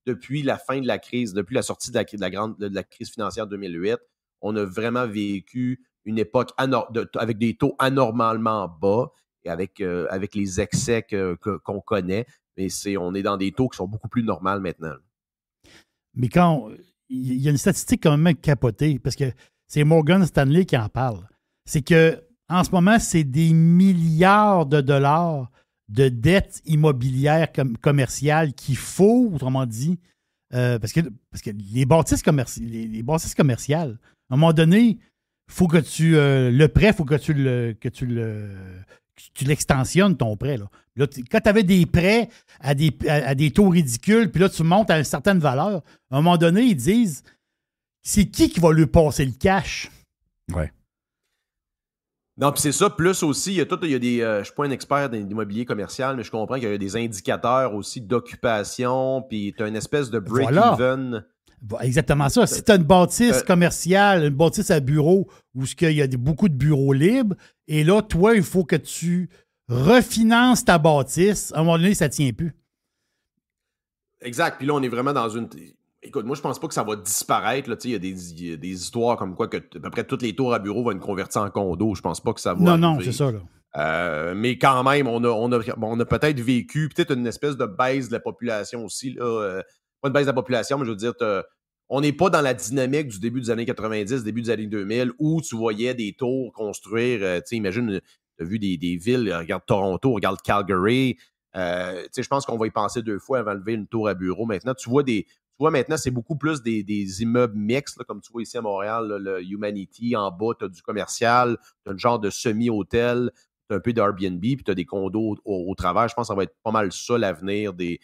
depuis la fin de la crise, depuis la sortie de la crise financière de 2008, on a vraiment vécu une époque avec des taux anormalement bas et avec les excès qu'on connaît. Mais on est dans des taux qui sont beaucoup plus normaux maintenant. Mais il y a une statistique quand même capotée, parce que c'est Morgan Stanley qui en parle. C'est que en ce moment, c'est des milliards de dollars de dettes immobilières commerciales qu'il faut, autrement dit, parce que les bâtisses commerciales, à un moment donné, il faut que le prêt, il faut que tu l'extensionnes, ton prêt. Là, quand tu avais des prêts à des taux ridicules, puis là, tu montes à une certaine valeur, à un moment donné, ils disent, c'est qui va lui passer le cash? Ouais. Non, puis c'est ça. Plus aussi, il y a des. Je ne suis pas un expert d'immobilier commercial, mais je comprends qu'il y a des indicateurs aussi d'occupation, puis tu as une espèce de break-even. Voilà. Exactement ça. Si tu as une bâtisse commerciale, une bâtisse à bureau, où il y a beaucoup de bureaux libres, et là, toi, il faut que tu refinances ta bâtisse. À un moment donné, ça ne tient plus. Exact. Puis là, on est vraiment dans une. Écoute, moi, je pense pas que ça va disparaître. Là. Il y a des histoires comme quoi que à peu près toutes les tours à bureau vont être converties en condos. Je pense pas que ça va. Non, c'est ça. Là. Mais quand même, on a peut-être vécu peut-être une espèce de baisse de la population aussi. Là. Pas une baisse de la population, mais je veux dire, on n'est pas dans la dynamique du début des années 90, début des années 2000, où tu voyais des tours construire. Imagine, tu as vu des villes, regarde Toronto, regarde Calgary. Je pense qu'on va y penser 2 fois avant de lever une tour à bureau. Maintenant, tu vois maintenant, c'est beaucoup plus des immeubles mixtes, là, comme tu vois ici à Montréal, là, le Humanity, en bas, tu as du commercial, tu as un genre de semi-hôtel, tu as un peu d'Airbnb, puis tu as des condos au travers. Je pense que ça va être pas mal ça l'avenir des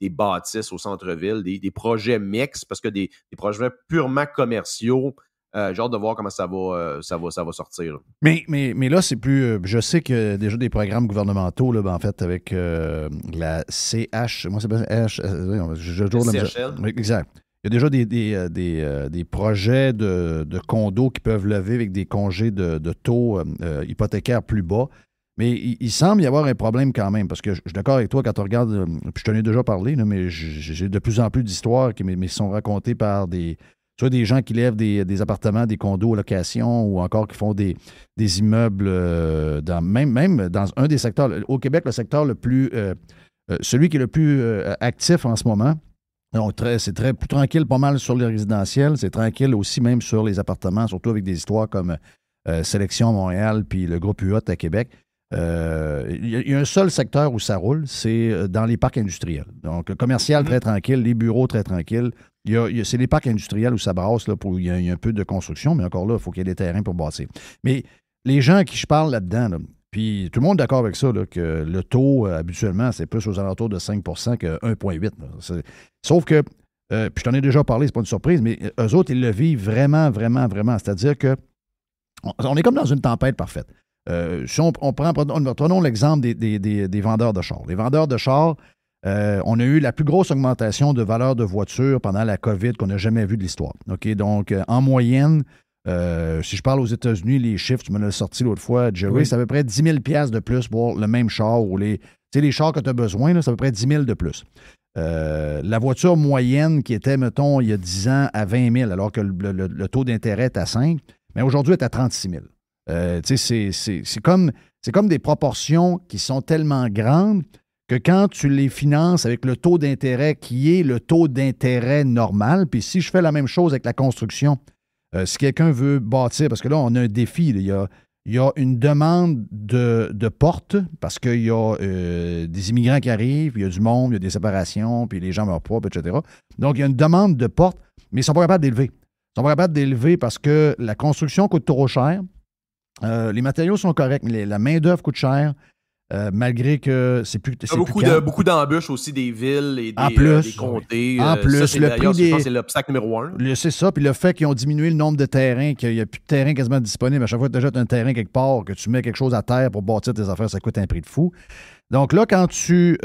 bâtisses au centre-ville, des projets mixtes, parce que des projets purement commerciaux, j'ai hâte de voir comment ça va sortir. Mais là, c'est plus... je sais que déjà des programmes gouvernementaux, là, en fait, avec la CH... Moi, c'est pas CHL. Exact. Il y a déjà des projets de condos qui peuvent lever avec des congés de taux hypothécaires plus bas. Mais il semble y avoir un problème quand même, parce que je suis d'accord avec toi quand tu regardes... Puis je t'en ai déjà parlé, là, mais j'ai de plus en plus d'histoires qui sont racontées par soit des gens qui lèvent des appartements, des condos à location, ou encore qui font des immeubles même dans un des secteurs. Au Québec, le secteur le plus... celui qui est le plus actif en ce moment, c'est plus tranquille pas mal sur les résidentiels, c'est tranquille aussi même sur les appartements, surtout avec des histoires comme Sélection Montréal puis le groupe UOT à Québec. Il y a un seul secteur où ça roule, c'est dans les parcs industriels. Donc, commercial très tranquille, les bureaux très tranquilles. C'est les parcs industriels où ça brasse, là, il y a un peu de construction, mais encore là, il faut qu'il y ait des terrains pour bâtir. Mais les gens à qui je parle là-dedans, là, puis tout le monde est d'accord avec ça, là, que le taux, habituellement, c'est plus aux alentours de 5 % que 1,8 %. Sauf que, puis je t'en ai déjà parlé, c'est pas une surprise, mais eux autres, ils le vivent vraiment, vraiment, vraiment. C'est-à-dire que on est comme dans une tempête parfaite. Si prenons l'exemple des vendeurs de chars. Les vendeurs de chars, on a eu la plus grosse augmentation de valeur de voitures pendant la COVID qu'on n'a jamais vue de l'histoire. Okay? Donc, en moyenne, si je parle aux États-Unis, les chiffres, tu me l'as sorti l'autre fois, Jerry, oui. C'est à peu près 10 000 $ de plus pour le même char ou les chars que tu as besoin, là, c'est à peu près 10 000 de plus. La voiture moyenne qui était, mettons, il y a 10 ans à 20 000, alors que le taux d'intérêt est à 5, mais aujourd'hui, est à 36 000. C'est comme des proportions qui sont tellement grandes que quand tu les finances avec le taux d'intérêt qui est le taux d'intérêt normal, puis si je fais la même chose avec la construction, si quelqu'un veut bâtir, parce que là, on a un défi, là, il y a une demande de portes parce qu'il y a des immigrants qui arrivent, puis il y a du monde, il y a des séparations, puis les gens meurent pas, etc. Donc, il y a une demande de portes, mais ils ne sont pas capables d'élever. Ils ne sont pas capables d'élever parce que la construction coûte trop cher. Les matériaux sont corrects, mais la main-d'œuvre coûte cher. Malgré que c'est plus. Il y a beaucoup d'embûches aussi des villes et des comtés. En plus, ça, le prix je pense que c'est l'obstacle numéro 1. C'est ça. Puis le fait qu'ils ont diminué le nombre de terrains, qu'il n'y a plus de terrain quasiment disponible. À chaque fois que tu achètes un terrain quelque part, que tu mets quelque chose à terre pour bâtir tes affaires, ça coûte un prix de fou. Donc là, quand tu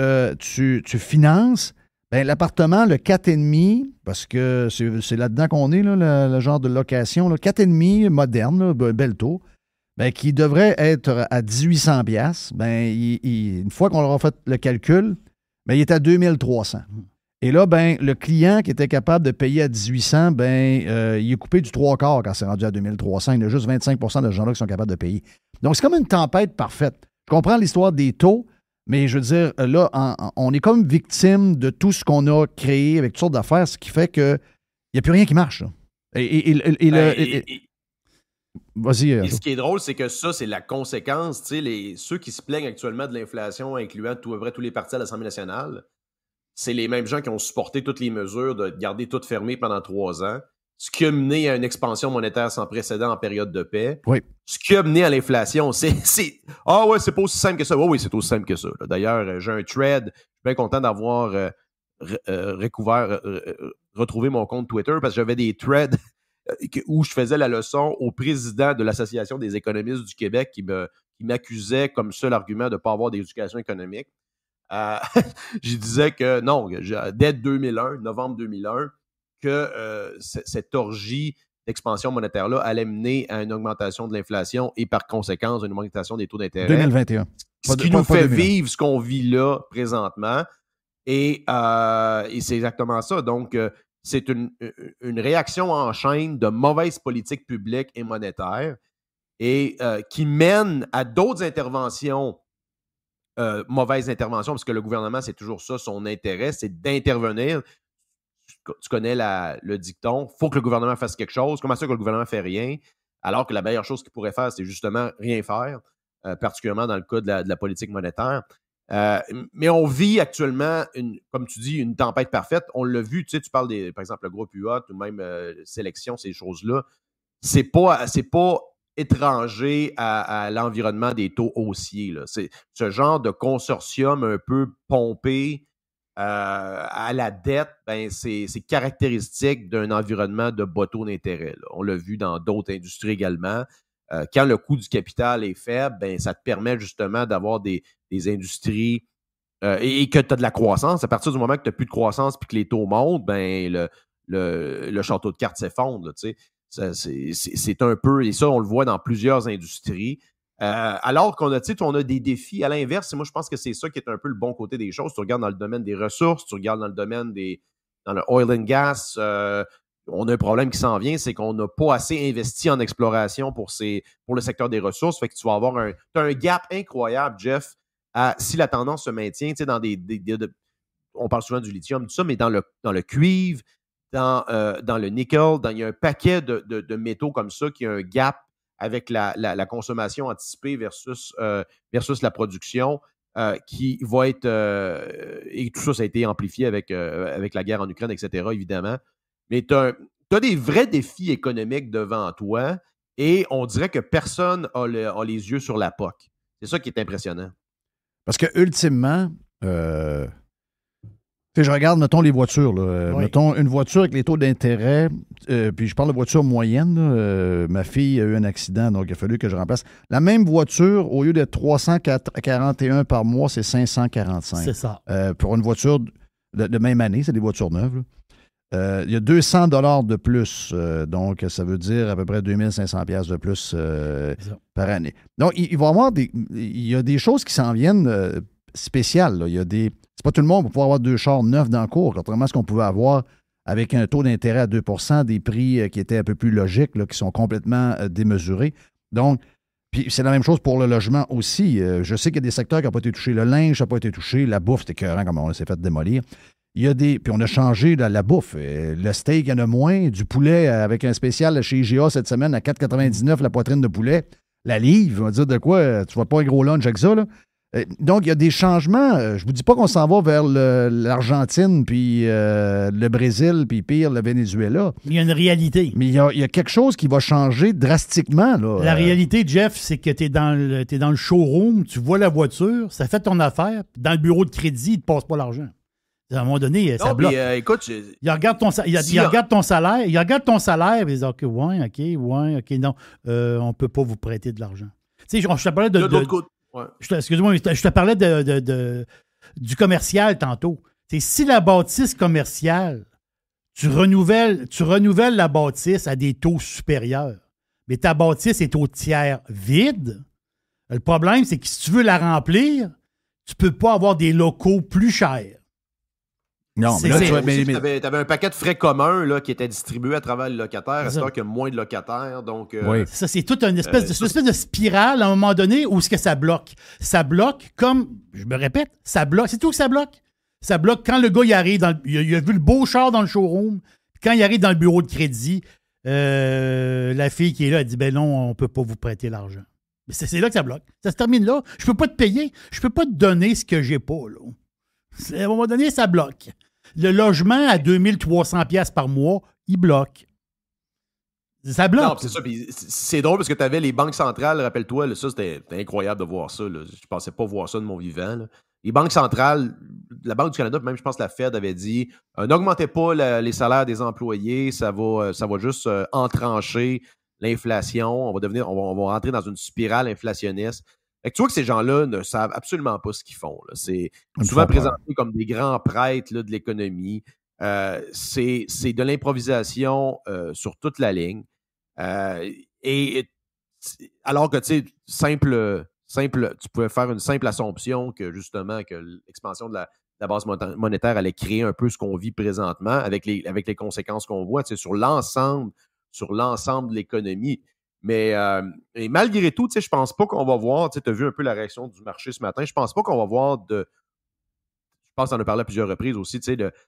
finances, ben, l'appartement, le 4,5, parce que c'est là-dedans qu'on est, là, le genre de location, 4,5 moderne, là, bel taux. Ben, qui devrait être à 1800 $, ben, une fois qu'on leur a fait le calcul, ben, il est à 2300. Et là, ben, le client qui était capable de payer à 1800, ben, il est coupé du 3/4 quand c'est rendu à 2300. Il y a juste 25 de gens-là qui sont capables de payer. Donc, c'est comme une tempête parfaite. Je comprends l'histoire des taux, mais je veux dire, là, on est comme victime de tout ce qu'on a créé avec toutes sortes d'affaires, ce qui fait qu'il n'y a plus rien qui marche. Là. Vas-y. Et ce qui est drôle, c'est que ça, c'est la conséquence. Ceux qui se plaignent actuellement de l'inflation, incluant à peu près tous les partis à l'Assemblée nationale, c'est les mêmes gens qui ont supporté toutes les mesures de garder tout fermé pendant 3 ans, ce qui a mené à une expansion monétaire sans précédent en période de paix. Oui. Ce qui a mené à l'inflation, c'est ah ouais, c'est pas aussi simple que ça. Oui, c'est aussi simple que ça. Là. D'ailleurs, j'ai un thread. Je suis bien content d'avoir retrouvé mon compte Twitter parce que j'avais des threads où je faisais la leçon au président de l'Association des économistes du Québec qui m'accusait comme seul argument de ne pas avoir d'éducation économique. Je disais que non, dès 2001, novembre 2001, que cette orgie d'expansion monétaire-là allait mener à une augmentation de l'inflation et par conséquence une augmentation des taux d'intérêt. 2021. Ce qui nous fait vivre ce qu'on vit là présentement. Et c'est exactement ça. Donc, c'est une réaction en chaîne de mauvaise politique publique et monétaire et qui mène à d'autres interventions, mauvaises interventions, parce que le gouvernement, c'est toujours ça, son intérêt, c'est d'intervenir. Tu connais le dicton, il faut que le gouvernement fasse quelque chose. Comment ça que le gouvernement ne fait rien? Alors que la meilleure chose qu'il pourrait faire, c'est justement rien faire, particulièrement dans le cas de la politique monétaire. Mais on vit actuellement, comme tu dis, une tempête parfaite. On l'a vu, tu parles par exemple, le groupe UOT ou même sélection, ces choses-là. C'est pas étranger à l'environnement des taux haussiers. Là. C'est ce genre de consortium un peu pompé à la dette, ben, c'est caractéristique d'un environnement de bas taux d'intérêt. Là. On l'a vu dans d'autres industries également. Quand le coût du capital est faible, ben, ça te permet justement d'avoir des industries et que tu as de la croissance. À partir du moment que tu n'as plus de croissance et que les taux montent, ben, le château de cartes s'effondre. C'est un peu, et ça, on le voit dans plusieurs industries. Alors qu'on a des défis à l'inverse. Moi, je pense que c'est ça qui est un peu le bon côté des choses. Tu regardes dans le domaine des ressources, tu regardes dans le domaine dans le oil and gas, on a un problème qui s'en vient, c'est qu'on n'a pas assez investi en exploration pour le secteur des ressources. Fait que tu vas avoir un gap incroyable, Jeff, si la tendance se maintient, dans on parle souvent du lithium, tout ça, mais dans le cuivre, dans le nickel, il y a un paquet de métaux comme ça qui a un gap avec la consommation anticipée versus la production qui va être... et tout ça, ça a été amplifié avec la guerre en Ukraine, etc., évidemment. Mais tu as des vrais défis économiques devant toi et on dirait que personne a les yeux sur la POC. C'est ça qui est impressionnant. Parce que ultimement, je regarde, mettons, les voitures. Là. Oui. Mettons une voiture avec les taux d'intérêt, puis je parle de voiture moyenne. Là, ma fille a eu un accident, donc il a fallu que je remplace. La même voiture, au lieu d'être 341 par mois, c'est 545. C'est ça. Pour une voiture de même année, c'est des voitures neuves. Là. Il y a 200 $ de plus, donc ça veut dire à peu près 2500 $ de plus par année. Donc, il va y avoir il y a des choses qui s'en viennent spéciales. Là. C'est pas tout le monde va pouvoir avoir 2 chars neufs dans le cours, contrairement à ce qu'on pouvait avoir avec un taux d'intérêt à 2 %, des prix qui étaient un peu plus logiques, là, qui sont complètement démesurés. Donc, Puis c'est la même chose pour le logement aussi. Je sais qu'il y a des secteurs qui n'ont pas été touchés. Le linge n'a pas été touché. La bouffe, c'était écœurant comme on s'est fait démolir. Il y a des. Puis on a changé la bouffe. Le steak, il y en a moins. Du poulet avec un spécial chez IGA cette semaine à 4,99 la poitrine de poulet. La livre, on va dire de quoi? Tu ne vas pas un gros lunch avec ça, là? Donc, il y a des changements. Je ne vous dis pas qu'on s'en va vers l'Argentine, puis le Brésil, puis pire, le Venezuela. Il y a une réalité. Mais il y a quelque chose qui va changer drastiquement. Là. La réalité, Jeff, c'est que tu es dans le showroom, tu vois la voiture, ça fait ton affaire, puis dans le bureau de crédit, il ne te passe pas l'argent. À un moment donné, ça bloque. Écoute, il regarde ton salaire, il regarde ton salaire, et il dit OK, OK, non, on ne peut pas vous prêter de l'argent. Tu sais, je te parlais excuse-moi, je te parlais du commercial tantôt. C'est si la bâtisse commerciale, tu renouvelles la bâtisse à des taux supérieurs, mais ta bâtisse est au tiers vide, le problème, c'est que si tu veux la remplir, tu ne peux pas avoir des locaux plus chers. Non, mais là, tu avais un paquet de frais communs là, qui étaient distribués à travers le locataire. C'est-à-dire qu'il y a moins de locataires. Donc, oui. Ça, c'est toute une espèce de spirale à un moment donné où ce que ça bloque. Ça bloque comme, je me répète, ça bloque. C'est tout que ça bloque. Ça bloque quand le gars il arrive, il a vu le beau char dans le showroom. Quand il arrive dans le bureau de crédit, la fille qui est là, elle dit, ben non, on ne peut pas vous prêter l'argent. Mais c'est là que ça bloque. Ça se termine là. Je ne peux pas te payer. Je ne peux pas te donner ce que j'ai pas. Là. À un moment donné, ça bloque. Le logement à 2300 $, par mois, il bloque. Ça bloque. Non, c'est ça. Puis c'est drôle parce que tu avais les banques centrales, rappelle-toi, là, ça, c'était incroyable de voir ça. Là. Je pensais pas voir ça de mon vivant. Là. Les banques centrales, la Banque du Canada, même je pense que la Fed avait dit n'augmentez pas les salaires des employés, ça va juste entrancher l'inflation. On va rentrer dans une spirale inflationniste. Fait que tu vois que ces gens-là ne savent absolument pas ce qu'ils font. Là. C'est souvent présenté comme des grands prêtres là, de l'économie. C'est de l'improvisation sur toute la ligne. Alors que, tu sais, tu pouvais faire une simple assumption que, justement, que l'expansion de la base monétaire allait créer un peu ce qu'on vit présentement avec les conséquences qu'on voit, tu sais, sur l'ensemble de l'économie. Mais et malgré tout, je pense pas qu'on va voir, tu as vu un peu la réaction du marché ce matin, je pense pas qu'on va voir je pense qu'on en a parlé à plusieurs reprises aussi,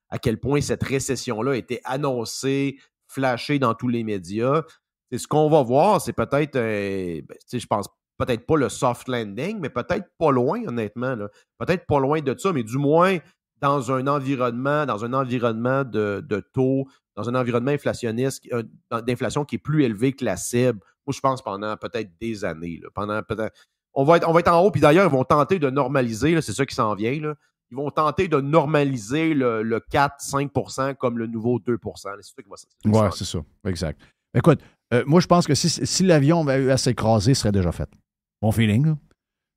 à quel point cette récession-là a été annoncée, flashée dans tous les médias. T'sais, ce qu'on va voir, c'est peut-être, je pense peut-être pas le soft landing, mais peut-être pas loin, honnêtement. Là. Peut-être pas loin de ça, mais du moins dans un environnement de taux, dans un environnement inflationniste, d'inflation qui est plus élevé que la cible. Moi, je pense pendant peut-être des années. Là, on va être en haut, puis d'ailleurs, ils vont tenter de normaliser, là, c'est ça qui s'en vient. Là. Ils vont tenter de normaliser le 4-5% comme le nouveau 2%. C'est ça qui va se passer. Oui, c'est ça. Exact. Écoute, moi, je pense que si l'avion avait eu à s'écraser, ce serait déjà fait. Mon feeling, là.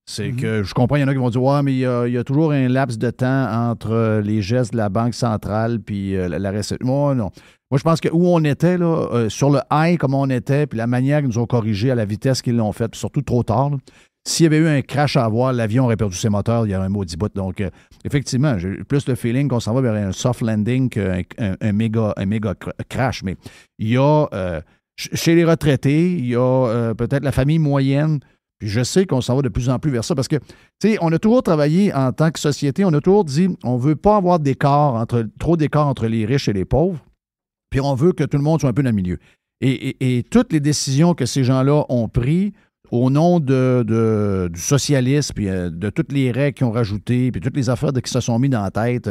C'est que je comprends, il y en a qui vont dire ouais, mais il y a toujours un laps de temps entre les gestes de la Banque centrale puis la récession. Moi, non. Moi, je pense que où on était, là, sur le high comme on était, puis la manière qu'ils nous ont corrigé à la vitesse qu'ils l'ont fait, puis surtout trop tard, là, s'il y avait eu un crash à avoir, l'avion aurait perdu ses moteurs, il y aurait un maudit bout. Donc, effectivement, j'ai plus le feeling qu'on s'en va vers un soft landing qu'un méga crash. Mais il y a, chez les retraités, il y a peut-être la famille moyenne. Puis je sais qu'on s'en va de plus en plus vers ça parce que, tu sais, on a toujours travaillé en tant que société, on a toujours dit on ne veut pas avoir trop d'écart entre les riches et les pauvres, puis on veut que tout le monde soit un peu dans le milieu. Et toutes les décisions que ces gens-là ont prises au nom du socialisme, puis de toutes les règles qu'ils ont rajoutées, puis toutes les affaires qui se sont mis dans la tête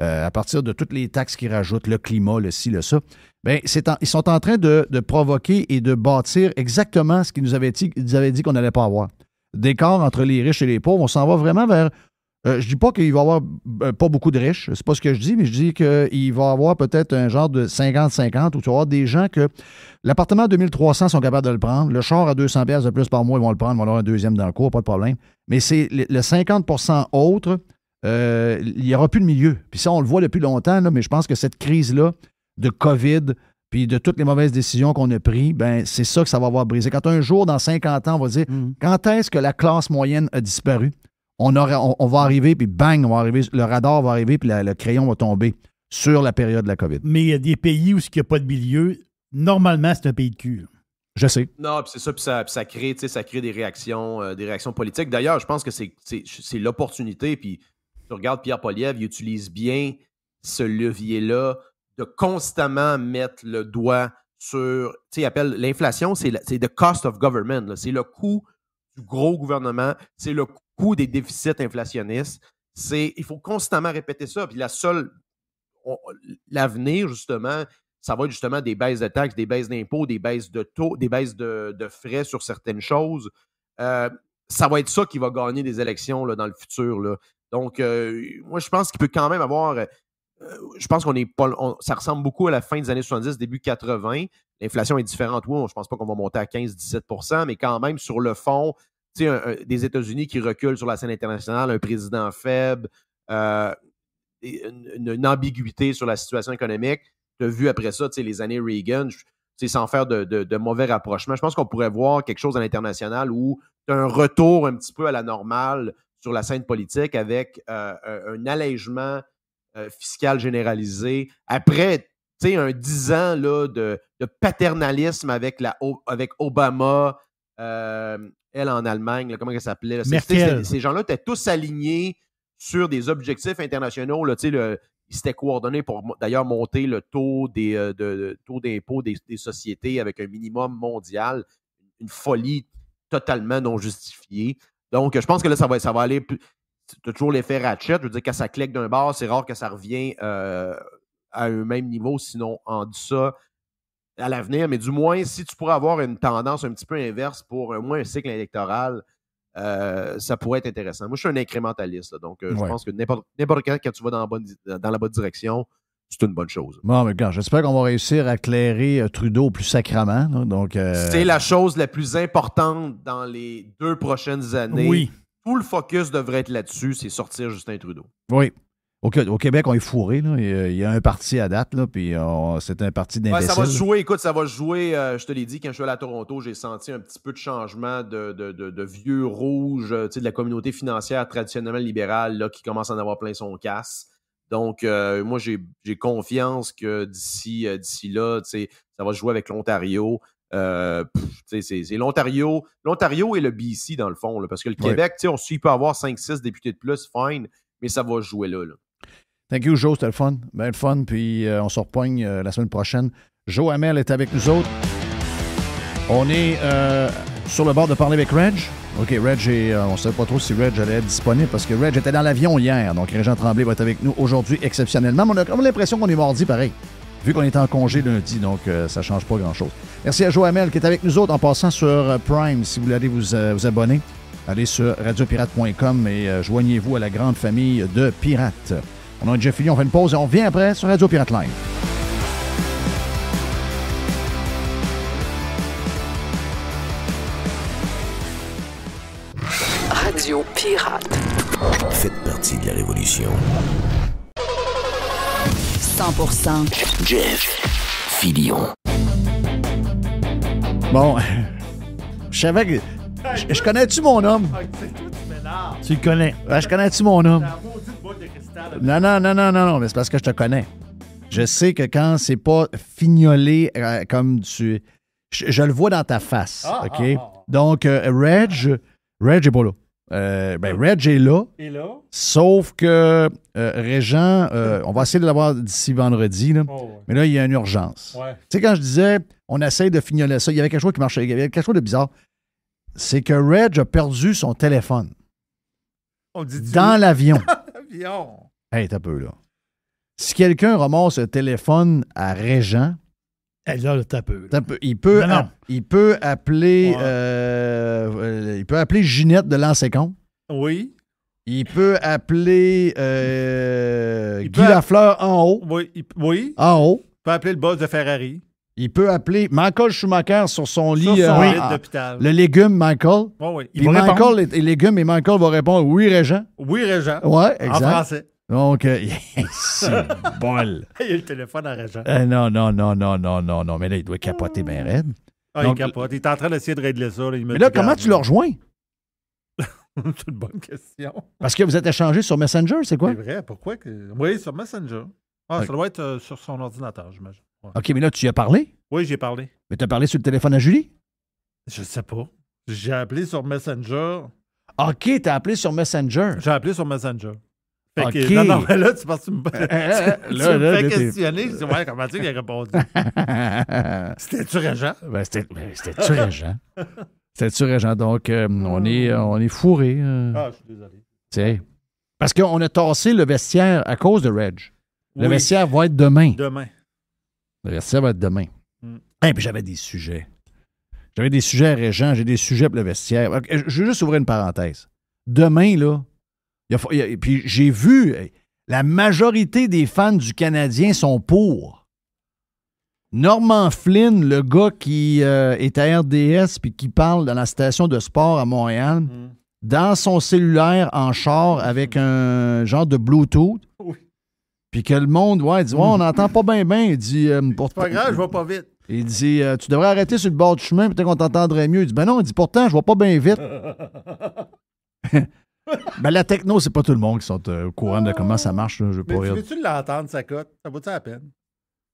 à partir de toutes les taxes qu'ils rajoutent, le climat, le ci, le ça, bien, ils sont en train de provoquer et de bâtir exactement ce qu'ils nous avaient dit qu'on n'allait pas avoir. D'écart entre les riches et les pauvres, on s'en va vraiment vers... je dis pas qu'il va y avoir pas beaucoup de riches, c'est pas ce que je dis, mais je dis qu'il va y avoir peut-être un genre de 50-50 où tu vas avoir des gens que l'appartement à 2300 sont capables de le prendre, le char à 200$ de plus par mois, ils vont le prendre, ils vont avoir un deuxième dans le cours, pas de problème. Mais c'est le 50% autre, il n'y aura plus de milieu. Puis ça, on le voit depuis longtemps, là, mais je pense que cette crise-là de COVID, puis de toutes les mauvaises décisions qu'on a prises, ben c'est ça que ça va avoir brisé. Quand un jour, dans 50 ans, on va dire quand est-ce que la classe moyenne a disparu? On va arriver, puis bang, le radar va arriver, puis le crayon va tomber sur la période de la COVID. Mais il y a des pays où il n'y a pas de milieu. Normalement, c'est un pays de cul. Je sais. Non, puis c'est ça, puis ça crée, ça crée des réactions politiques. D'ailleurs, je pense que c'est l'opportunité, puis tu regardes Pierre Poilievre, il utilise bien ce levier-là de constamment mettre le doigt sur, il appelle l'inflation, c'est the cost of government, là. C'est le coût du gros gouvernement, c'est le coût des déficits inflationnistes. Il faut constamment répéter ça, puis l'avenir, justement, ça va être justement des baisses de taxes, des baisses d'impôts, des baisses de taux, des baisses de frais sur certaines choses. Ça va être ça qui va gagner des élections là, dans le futur, là. Donc, moi, je pense qu'il peut quand même avoir... je pense qu'on est pas... ça ressemble beaucoup à la fin des années 70, début 80. L'inflation est différente. Oui, je pense pas qu'on va monter à 15-17 %, mais quand même, sur le fond, des États-Unis qui reculent sur la scène internationale, un président faible, une ambiguïté sur la situation économique. Tu as vu après ça, les années Reagan, sans faire de mauvais rapprochements. Je pense qu'on pourrait voir quelque chose à l'international où tu as un retour un petit peu à la normale sur la scène politique avec un allègement fiscal généralisé. Après, un 10 ans là, de paternalisme avec Obama, elle en Allemagne, là, comment elle s'appelait? Là, ces gens-là étaient tous alignés sur des objectifs internationaux. Là, ils s'étaient coordonnés pour d'ailleurs monter le taux taux d'impôt des sociétés avec un minimum mondial. Une folie totalement non justifiée. Donc, je pense que là, ça va aller plus. Tu as toujours l'effet ratchet. Je veux dire, quand ça claque d'un bord, c'est rare que ça revient à un même niveau, sinon en deçà à l'avenir. Mais du moins, si tu pourrais avoir une tendance un petit peu inverse pour au moins un cycle électoral, ça pourrait être intéressant. Moi, je suis un incrémentaliste. Là, donc, je pense que n'importe quand tu vas dans la bonne direction, c'est une bonne chose. Bon, mais quand j'espère qu'on va réussir à clairer Trudeau plus sacrement. Là, donc, c'est la chose la plus importante dans les 2 prochaines années. Oui. Tout le focus devrait être là-dessus, c'est sortir Justin Trudeau. Oui. Au Québec, on est fourré. Là. Il y a un parti à date, là, puis c'est un parti d'imbéciles. Ça va se jouer. Écoute, ça va se jouer. Je te l'ai dit, quand je suis allé à Toronto, j'ai senti un petit peu de changement de vieux rouge, de la communauté financière traditionnellement libérale là, qui commence à en avoir plein son casse. Donc, moi, j'ai confiance que d'ici là, ça va se jouer avec l'Ontario. C'est l'Ontario. L'Ontario et le BC, dans le fond, là, parce que le Québec, il peut avoir 5-6 députés de plus, fine, mais ça va se jouer là. Thank you, Joe, c'était le fun. Ben le fun, puis on se repoigne la semaine prochaine. Joe Hamel est avec nous autres. On est sur le bord de parler avec Reg. OK, Reg, on ne savait pas trop si Reg allait être disponible parce que Reg était dans l'avion hier. Donc, Régent Tremblay va être avec nous aujourd'hui exceptionnellement. Mais on a comme l'impression qu'on est mardi pareil, vu qu'on est en congé lundi. Donc, ça ne change pas grand-chose. Merci à Joe Hamel qui est avec nous autres en passant sur Prime. Si vous voulez aller vous abonner, allez sur radiopirate.com et joignez-vous à la grande famille de pirates. On a déjà fini, on fait une pause et on revient après sur Radio Pirate Live. Radio Pirate. Faites partie de la révolution. 100% Jeff Fillion. Bon, je savais que... Je connais-tu mon homme? C'est toi, tu m'énerves. Tu le connais. Je connais-tu mon homme? La maudite boîte de cristal. Non, mais c'est parce que je te connais. Je sais que quand c'est pas fignolé comme tu... Je le vois dans ta face, OK? Donc, Reg est pas là. Reg est là. Et là? Sauf que Régent, on va essayer de l'avoir d'ici vendredi, là. Oh, ouais. Mais là, il y a une urgence. Ouais. Tu sais, quand je disais, on essaye de fignoler ça, il y avait quelque chose qui marchait, il y avait quelque chose de bizarre. C'est que Reg a perdu son téléphone On dit dans l'avion. l'avion. Hey, t'as peu, là. Si quelqu'un ramasse le téléphone à Régent, Là, t'as peu. il peut appeler Ouais. il peut appeler Ginette de Lancécon. Oui. Il peut appeler Il Guy peut Lafleur en haut. Oui. En haut. Il peut appeler le boss de Ferrari. Il peut appeler Michael Schumacher sur son lit. Sur son lit le d'hôpital. légume Michael. Oui. Puis va répondre. Michael est légume et Michael va répondre oui, Régent. Oui, Régent. Ouais, En exact. français. Donc, c'est bol. Il y a le téléphone à Régent. Non. Mais là, il doit capoter bien raide. Il capote. Il est en train d'essayer de régler ça. Là. Il me Mais là, dit, comment regarde, tu le rejoins? C'est une bonne question. Parce que vous êtes échangés sur Messenger, c'est quoi? C'est vrai. Pourquoi que... Oui, sur Messenger. Ok. Ça doit être sur son ordinateur, j'imagine. Ouais. OK, mais là, tu y as parlé? Oui, j'ai parlé. Mais tu as parlé sur le téléphone à Julie? Je sais pas. J'ai appelé sur Messenger. OK, t'as appelé sur Messenger. J'ai appelé sur Messenger. Fait OK. que, non, mais là, tu penses que tu me là, fais questionner. Je dis, ouais, comment tu qu'il a répondu? C'était-tu Régent? C'était-tu Régent? C'était-tu Régent? Donc, on est fourrés. Ah, je suis désolé. T'sais. Parce qu'on a tassé le vestiaire à cause de Reg. Le vestiaire va être demain. Le vestiaire va être demain. Et puis j'avais des sujets. J'avais des sujets à Régent, j'ai des sujets pour le vestiaire. Je veux juste ouvrir une parenthèse. Demain, là, puis j'ai vu, la majorité des fans du Canadien sont pour. Norman Flynn, le gars qui est à RDS puis qui parle dans la station de sport à Montréal, dans son cellulaire en char avec un genre de Bluetooth. Oui. Puis que le monde, il dit, on n'entend pas bien. Il dit, c'est pas grave, je vais pas vite. Il dit, tu devrais arrêter sur le bord du chemin, peut-être qu'on t'entendrait mieux. Il dit, ben non, il dit, pourtant, je vais pas bien vite. Ben la techno, c'est pas tout le monde qui sont au courant de comment ça marche. Là, je veux pas rire. Veux-tu l'entendre, ça coûte? Ça vaut-tu la peine?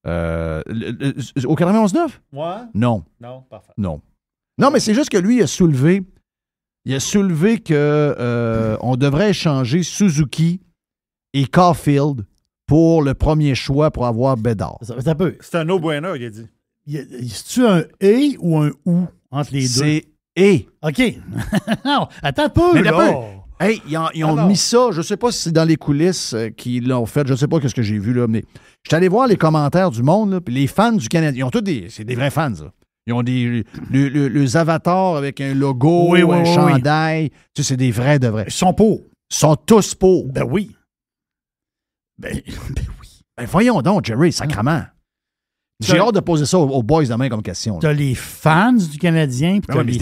Au 91.9? Ouais? Non. Non, parfait. Non, mais c'est juste que lui, il a soulevé que on devrait échanger Suzuki et Caulfield pour le premier choix pour avoir Bédard. C'est un no-brainer, il a dit. C'est-tu un « et » ou un « ou » entre les deux? C'est « et ». OK. Non, attends un peu, là. Hey, ils ont mis ça, je ne sais pas si c'est dans les coulisses qu'ils l'ont fait, je ne sais pas ce que j'ai vu, là, mais je suis allé voir les commentaires du monde, là, puis les fans du Canadien, ils ont tous c'est des vrais fans, ça. Ils ont les avatars avec un logo, un chandail. Tu sais, c'est des vrais de vrais. Ils sont pour. Ils sont tous pour. Ben oui. Ben oui. Ben voyons donc, Jerry, sacrement. J'ai hâte de poser ça aux boys demain comme question. T'as les fans du Canadien, puis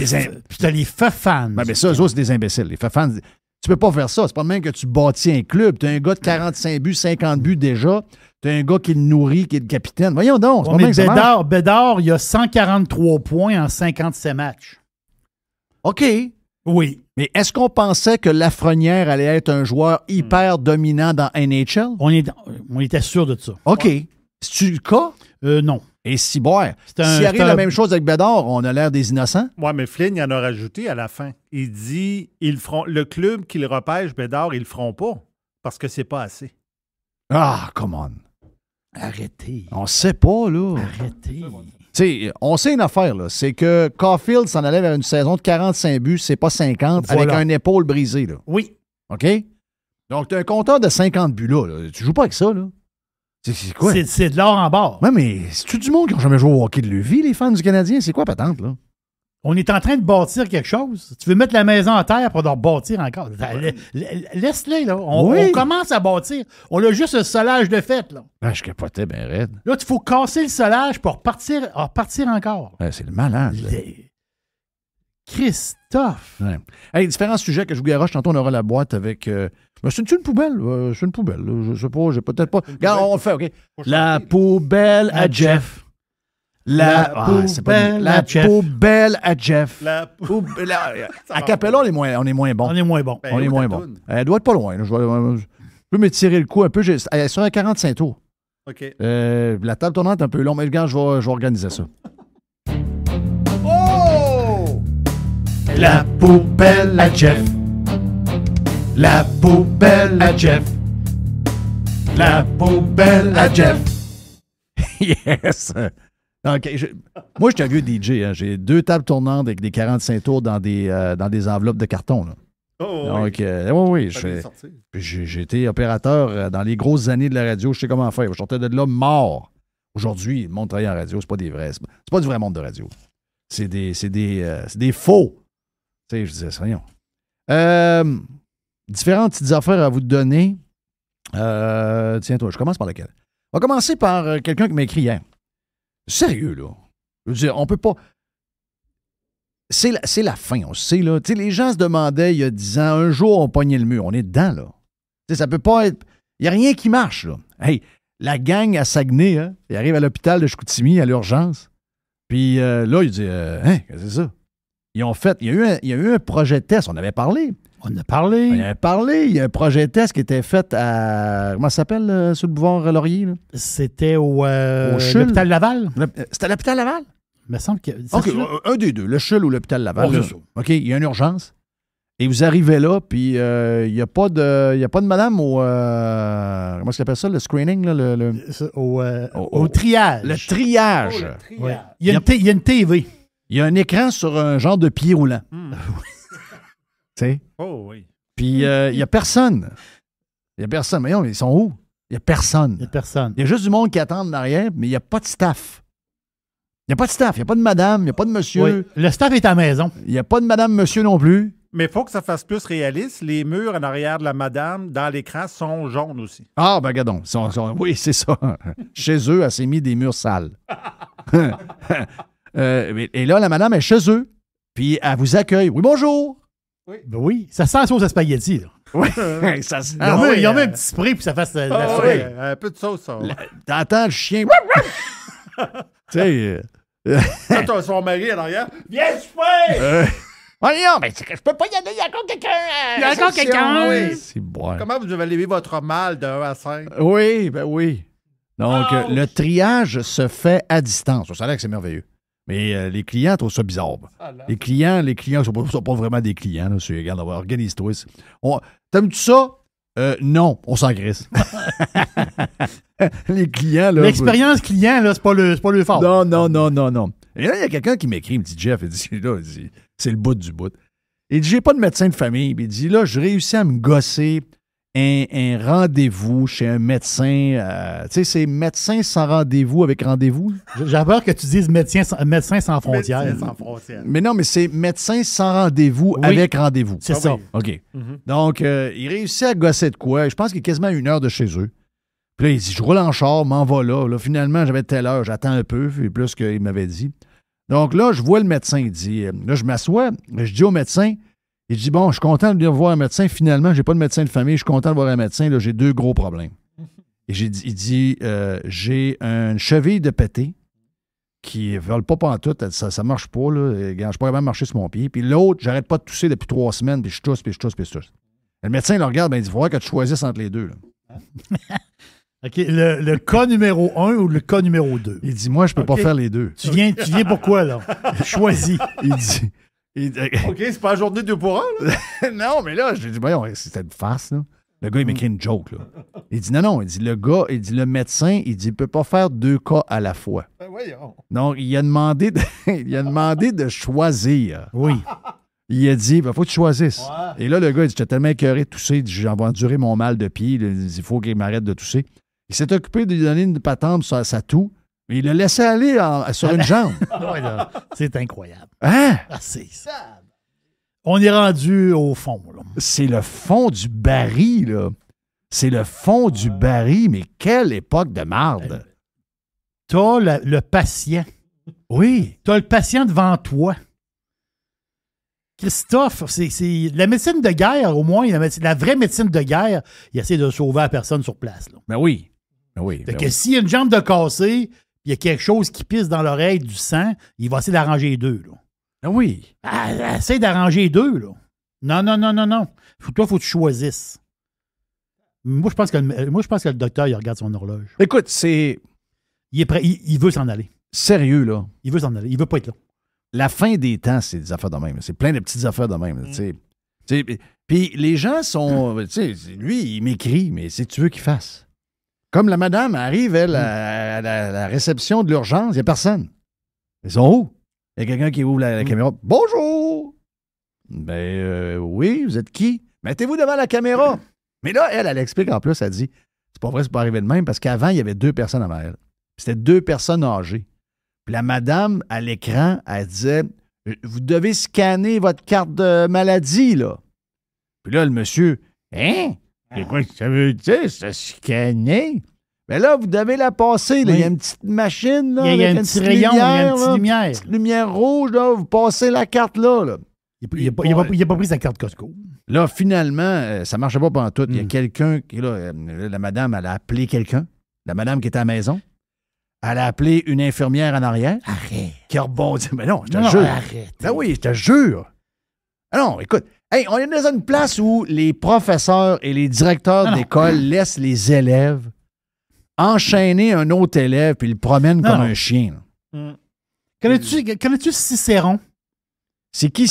t'as les fans. Ben ça, eux autres, c'est des imbéciles. Les fans, tu peux pas faire ça. C'est pas le même que tu bâtis un club. T'as un gars de 45 buts, 50 buts déjà. T'as un gars qui le nourrit, qui est le capitaine. Voyons donc, c'est pas même que ça marche. Bédard, il a 143 points en 57 matchs. OK. Oui. Mais est-ce qu'on pensait que Lafrenière allait être un joueur hyper dominant dans NHL? On était sûr de ça. OK. Ouais. C'est-tu le cas? Non. Et si, s'il arrive la même chose avec Bédard, on a l'air des innocents? Oui, mais Flynn, il en a rajouté à la fin. Il dit, le club qui le repêche, Bédard, ils le feront pas parce que c'est pas assez. Ah, come on. Arrêtez. On sait pas, là. Arrêtez. Tu sais, on sait une affaire, là. C'est que Caulfield s'en allait vers une saison de 45 buts, c'est pas 50, avec un épaule brisée, là. Oui. OK? Donc, tu as un compteur de 50 buts, là. Tu joues pas avec ça, là. C'est quoi? C'est de l'or en barre. Ouais, mais c'est tout du monde qui n'a jamais joué au hockey de leur vie, les fans du Canadien? C'est quoi, patente, là? On est en train de bâtir quelque chose. Tu veux mettre la maison à terre pour en rebâtir encore. Laisse-les, là. On commence à bâtir. On a juste le solage de fait, là. Ah, je capotais bien raide. Là, il faut casser le solage pour repartir encore. C'est le malade. Christophe. Ouais. Hey, différents sujets que je vous garoche. Tantôt, on aura la boîte avec... c'est une poubelle. C'est une poubelle. Je sais pas, j'ai peut-être pas... Regarde, on le fait, OK? La poubelle à Jeff. La poubelle à Jeff. À Capella, on est moins bon. On est moins bon. On est moins bon. Elle doit être pas loin. Là. Je peux m'étirer le coup un peu. Elle est sur un 45 tours. OK. La table tournante est un peu longue, mais regarde, je vais organiser ça. Oh! La poubelle à Jeff. La poubelle à Jeff. La poubelle à Jeff. Yes! Okay, moi, je suis un vieux DJ. Hein. J'ai 2 tables tournantes avec des 45 tours dans des enveloppes de carton. Là. Donc, oui. J'ai été opérateur dans les grosses années de la radio. Je sais comment faire. Je sortais de là mort. Aujourd'hui, le monde travaille en radio. C'est pas des vrais. C'est pas du vrai monde de radio. C'est des faux. Tu sais, je disais, voyons. Différentes petites affaires à vous donner. Tiens-toi, je commence par laquelle? On va commencer par quelqu'un qui m'a écrit hier. Sérieux, là. Je veux dire, on peut pas... C'est la fin, on sait, là. Tu sais, les gens se demandaient il y a 10 ans, un jour, on pognait le mur. On est dedans, là. Tu sais, ça peut pas être... Il n'y a rien qui marche, là. Hey, la gang à Saguenay, hein, ils arrivent à l'hôpital de Chicoutimi à l'urgence. Puis là, ils disent, qu'est-ce que c'est ça? Ils ont fait... Il y a eu un projet de test, on avait parlé. On a parlé. Il y a un projet de test qui était fait à... Comment ça s'appelle, sur le boulevard Laurier? Là? C'était au l'hôpital Laval. C'était à l'hôpital Laval? Il me semble que. OK, un des deux, le CHUL ou l'hôpital Laval. Oh, là. c'est ça. OK, il y a une urgence. Et vous arrivez là, puis il n'y a pas de madame au... comment ça s'appelle ça, le screening? Là, Au triage. Le triage. Ouais. Il y a une TV. Il y a un écran sur un genre de pied roulant. Tu sais? Oh oui. Puis il n'y a personne. Il n'y a personne. Mais non, ils sont où? Il n'y a personne. Il n'y a personne. Il y a juste du monde qui attend en arrière, mais il n'y a pas de staff. Il n'y a pas de staff. Il n'y a pas de madame, il n'y a pas de monsieur. Oui. Le staff est à la maison. Il n'y a pas de madame, monsieur non plus. Mais il faut que ça fasse plus réaliste. Les murs en arrière de la madame, dans l'écran, sont jaunes aussi. Ah, ben regardons. Oui, c'est ça. Chez eux, elle s'est mis des murs sales. Et là, la madame est chez eux. Puis elle vous accueille. Oui, bonjour. Ben oui. Ça sent la sauce à spaghetti, là. Oui, ça sent. Ils ont mis un petit spray puis ça fasse la Ah, sauce. oui, un peu de sauce, ça. T'entends le chien. Tu sais. Quand son mari en arrière, viens souper! Voyons, mais je peux pas y aller, il y a encore quelqu'un. Il y a encore quelqu'un. Oui. C'est bon. Comment vous évaluez votre mal de 1 à 5? Oui, ben oui. Donc, le triage se fait à distance. Ça a l'air que c'est merveilleux. Mais les clients trouvent ça bizarre. Les clients ne sont pas vraiment des clients. Là. Regarde, organise-toi. T'aimes-tu ça? Non, on s'en crisse. Les clients, là. L'expérience client, là, c'est pas le fort. Non. Et là, il y a quelqu'un qui m'écrit, il me dit, Jeff, il dit, c'est le bout du bout. Il dit, j'ai pas de médecin de famille. Puis il dit, là, je réussis à me gosser un rendez-vous chez un médecin. Tu sais, c'est médecin sans rendez-vous avec rendez-vous. J'ai peur que tu dises médecin sans frontières. Médecin sans frontières. Mais non, mais c'est médecin sans rendez-vous avec rendez-vous. C'est ça. OK. Donc, il réussit à gosser de quoi? Je pense qu'il est quasiment à 1 heure de chez eux. Puis là, il dit, je roule en char, m'en va là. Là, finalement, j'avais telle heure, j'attends un peu, puis plus qu'il m'avait dit. Donc là, je vois le médecin. Il dit, là, je m'assois, je dis au médecin, il dit, bon, je suis content de venir voir un médecin. Finalement, j'ai pas de médecin de famille, je suis content de voir un médecin. Là, j'ai 2 gros problèmes. Et il dit, j'ai une cheville de pété qui ne vole pas pantoute. Ça marche pas. Là. Je suis pas capable de marcher sur mon pied. Puis l'autre, j'arrête pas de tousser depuis 3 semaines, puis je tousse. Le médecin, il le regarde, ben, il dit, il faudrait que tu choisisses entre les deux. Là. OK, le cas numéro 1 ou le cas numéro 2? Il dit, moi, je peux pas faire les deux. Tu viens pourquoi, là? Choisis. Il dit... OK, c'est pas la journée 2 pour 1, là? Non, mais là, j'ai dit, voyons, c'était une farce, là. Le gars, il m'écrit une joke, là. Il dit, non, il dit, le médecin, il dit, il peut pas faire 2 cas à la fois. Ben voyons. Donc, il a demandé de choisir. Oui. Il a dit, il faut que tu choisisses. Ouais. Et là, le gars, il dit, j'étais tellement écœuré de tousser, il dit, j'en vais endurer mon mal de pied, il faut qu'il m'arrête de tousser. Il s'est occupé de lui donner une patente sur sa toux, mais il l'a laissé aller sur une jambe. Ouais, là, c'est incroyable. Hein? Ah, c'est ça. On est rendu au fond, là. C'est le fond du baril, là. C'est le fond du baril, mais quelle époque de marde. T'as le patient. Oui. T'as le patient devant toi. Christophe, c'est la médecine de guerre, au moins, la vraie médecine de guerre, il essaie de sauver la personne sur place. Là. Ben oui. Ben oui. Fait que s'il y a une jambe de cassée, il y a quelque chose qui pisse dans l'oreille, du sang, il va essayer d'arranger les deux. Là. Ben oui. Essaye d'arranger les deux. Là. Non. Toi, il faut que tu choisisses. Moi, je pense que le docteur, il regarde son horloge. Écoute, c'est... Il est prêt, il veut s'en aller. Sérieux, là. Il veut s'en aller. Il veut pas être là. La fin des temps, c'est des affaires de même. C'est plein de petites affaires de même. Puis les gens sont... Lui, il m'écrit, mais c'est que tu veux qu'il fasse. Comme la madame arrive, elle, à la réception de l'urgence, il n'y a personne. Ils sont où? Il y a quelqu'un qui ouvre la caméra. « Bonjour! » Ben oui, vous êtes qui? Mettez-vous devant la caméra. Mais là, elle explique en plus, elle dit, c'est pas vrai, c'est pas arrivé de même, parce qu'avant, il y avait 2 personnes avant elle. C'était 2 personnes âgées. Puis la madame, à l'écran, elle disait, vous devez scanner votre carte de maladie, là. Puis là, le monsieur, hein? C'est quoi que ça veut dire, ça, scanner? Mais là, vous devez la passer, là. Oui. Il y a une petite machine, là. Il y a un petit rayon, il y a une petite lumière. Une petite lumière rouge, là. Vous passez la carte, là. Il n'a pas pris sa carte Costco. Là, finalement, ça ne marchait pas pantoute. Il y a quelqu'un qui, là, la madame, elle a appelé quelqu'un. La madame qui était à la maison. Elle a appelé une infirmière en arrière. Arrête. Qui a rebondi. Mais non, je te jure. Arrête. Ben oui, je te jure. Ah non, écoute, hey, on est dans une place où les professeurs et les directeurs d'école laissent les élèves enchaîner un autre élève puis le promènent comme un chien. Connais-tu Cicéron? C'est qui?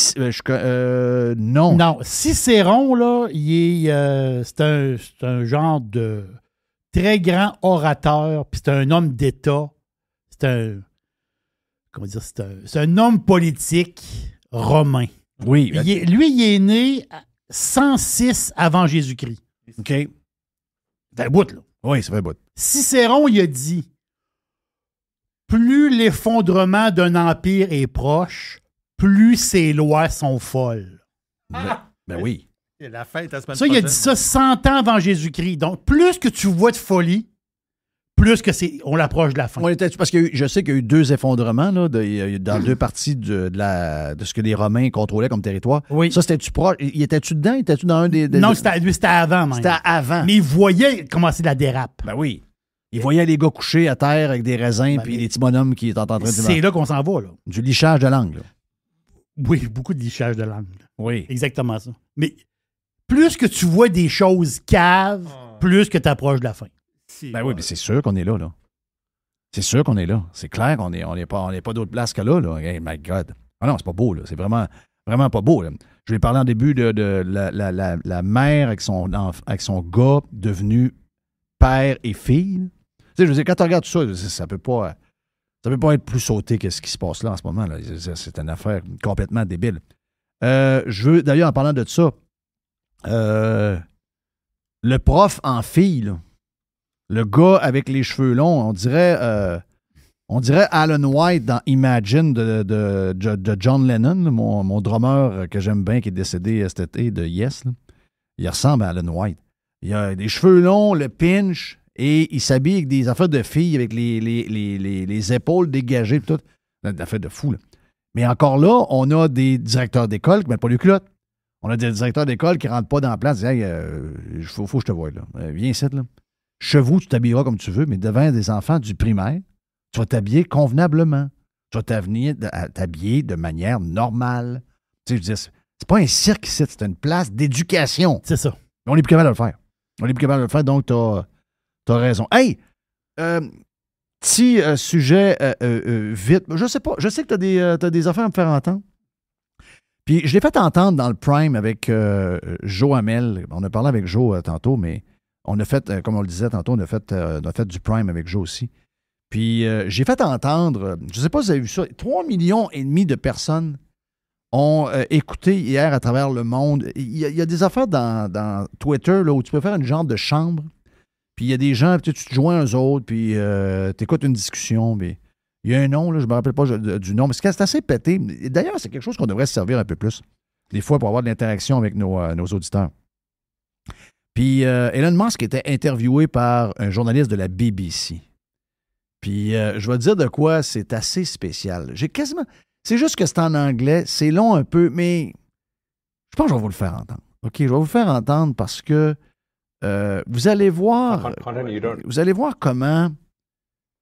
Non. Non, Cicéron, là, c'est un genre de très grand orateur, puis c'est un homme d'État. C'est un homme politique romain. Oui. Lui, il est né 106 avant Jésus-Christ. OK. C'est un bout, là. Oui, ça fait un bout. Cicéron, il a dit « Plus l'effondrement d'un empire est proche, plus ses lois sont folles. » Ben oui. C'est la fête la semaine Ça, il a dit ça 100 ans avant Jésus-Christ. Donc, plus que tu vois de folie, plus que on l'approche de la fin. Parce que je sais qu'il y a eu 2 effondrements là, dans 2 parties de ce que les Romains contrôlaient comme territoire. Oui. Ça, c'était-tu proche? Étais-tu dedans? Étais-tu dans un des... Non, c'était avant même. C'était avant. Mais il voyait comment c'est la dérape. Ben oui. Il voyait les gars couchés à terre avec des raisins puis les petits bonhommes qui étaient en train de... C'est là qu'on s'en va, là. Du lichage de langue, là. Oui, beaucoup de lichage de langue. Là. Oui. Exactement ça. Mais plus que tu vois des choses caves, plus que tu approches de la fin. Ben oui, mais c'est sûr qu'on est là, là. C'est sûr qu'on est là. C'est clair qu'on n'est pas d'autre place que là, là. Hey, my God. Ah non, c'est pas beau, là. C'est vraiment, vraiment pas beau, là. Je lui ai parlé en début de la mère avec son gars devenu père et fille. Tu sais, je veux dire, quand tu regardes tout ça, ça peut pas être plus sauté que ce qui se passe là en ce moment, là. C'est une affaire complètement débile. Je veux, d'ailleurs, en parlant de ça, le prof en fille, là, le gars avec les cheveux longs, on dirait Alan White dans Imagine de John Lennon, mon drummer que j'aime bien, qui est décédé cet été de Yes. Là. Il ressemble à Alan White. Il a des cheveux longs, le pinch, et il s'habille avec des affaires de filles, avec les épaules dégagées, tout. Une affaire de fou, là. Mais encore là, on a des directeurs d'école qui ne mettent pas les culottes. On a des directeurs d'école qui ne rentrent pas dans la place et disent « Hey, faut que je te voie, là. Viens ici, là. Chez vous, tu t'habilleras comme tu veux, mais devant des enfants du primaire, tu vas t'habiller convenablement. Tu vas t'habiller de manière normale. » Tu sais, je dis, c'est pas un cirque ici, c'est une place d'éducation. C'est ça. Mais on n'est plus capable de le faire. On n'est plus capable de le faire, donc tu as raison. Hey! Petit sujet vite. Je sais pas. Je sais que tu as des affaires à me faire entendre. Puis je l'ai fait entendre dans le Prime avec Joe Hamel. On a parlé avec Joe tantôt, mais on a fait, comme on le disait tantôt, on a fait du Prime avec Joe aussi. Puis j'ai fait entendre, je ne sais pas si vous avez vu ça, 3,5 millions de personnes ont écouté hier à travers le monde. Il y a des affaires dans Twitter là, où tu peux faire une genre de chambre. Puis il y a des gens, tu te joins aux autres, puis tu écoutes une discussion. Mais il y a un nom, là, je ne me rappelle pas du nom, mais c'est assez pété. D'ailleurs, c'est quelque chose qu'on devrait se servir un peu plus, des fois, pour avoir de l'interaction avec nos auditeurs. Puis Elon Musk était interviewé par un journaliste de la BBC. Puis je vais te dire de quoi c'est assez spécial. C'est juste que c'est en anglais, c'est long un peu, mais je pense que je vais vous le faire entendre. OK, je vais vous le faire entendre parce que vous allez voir comment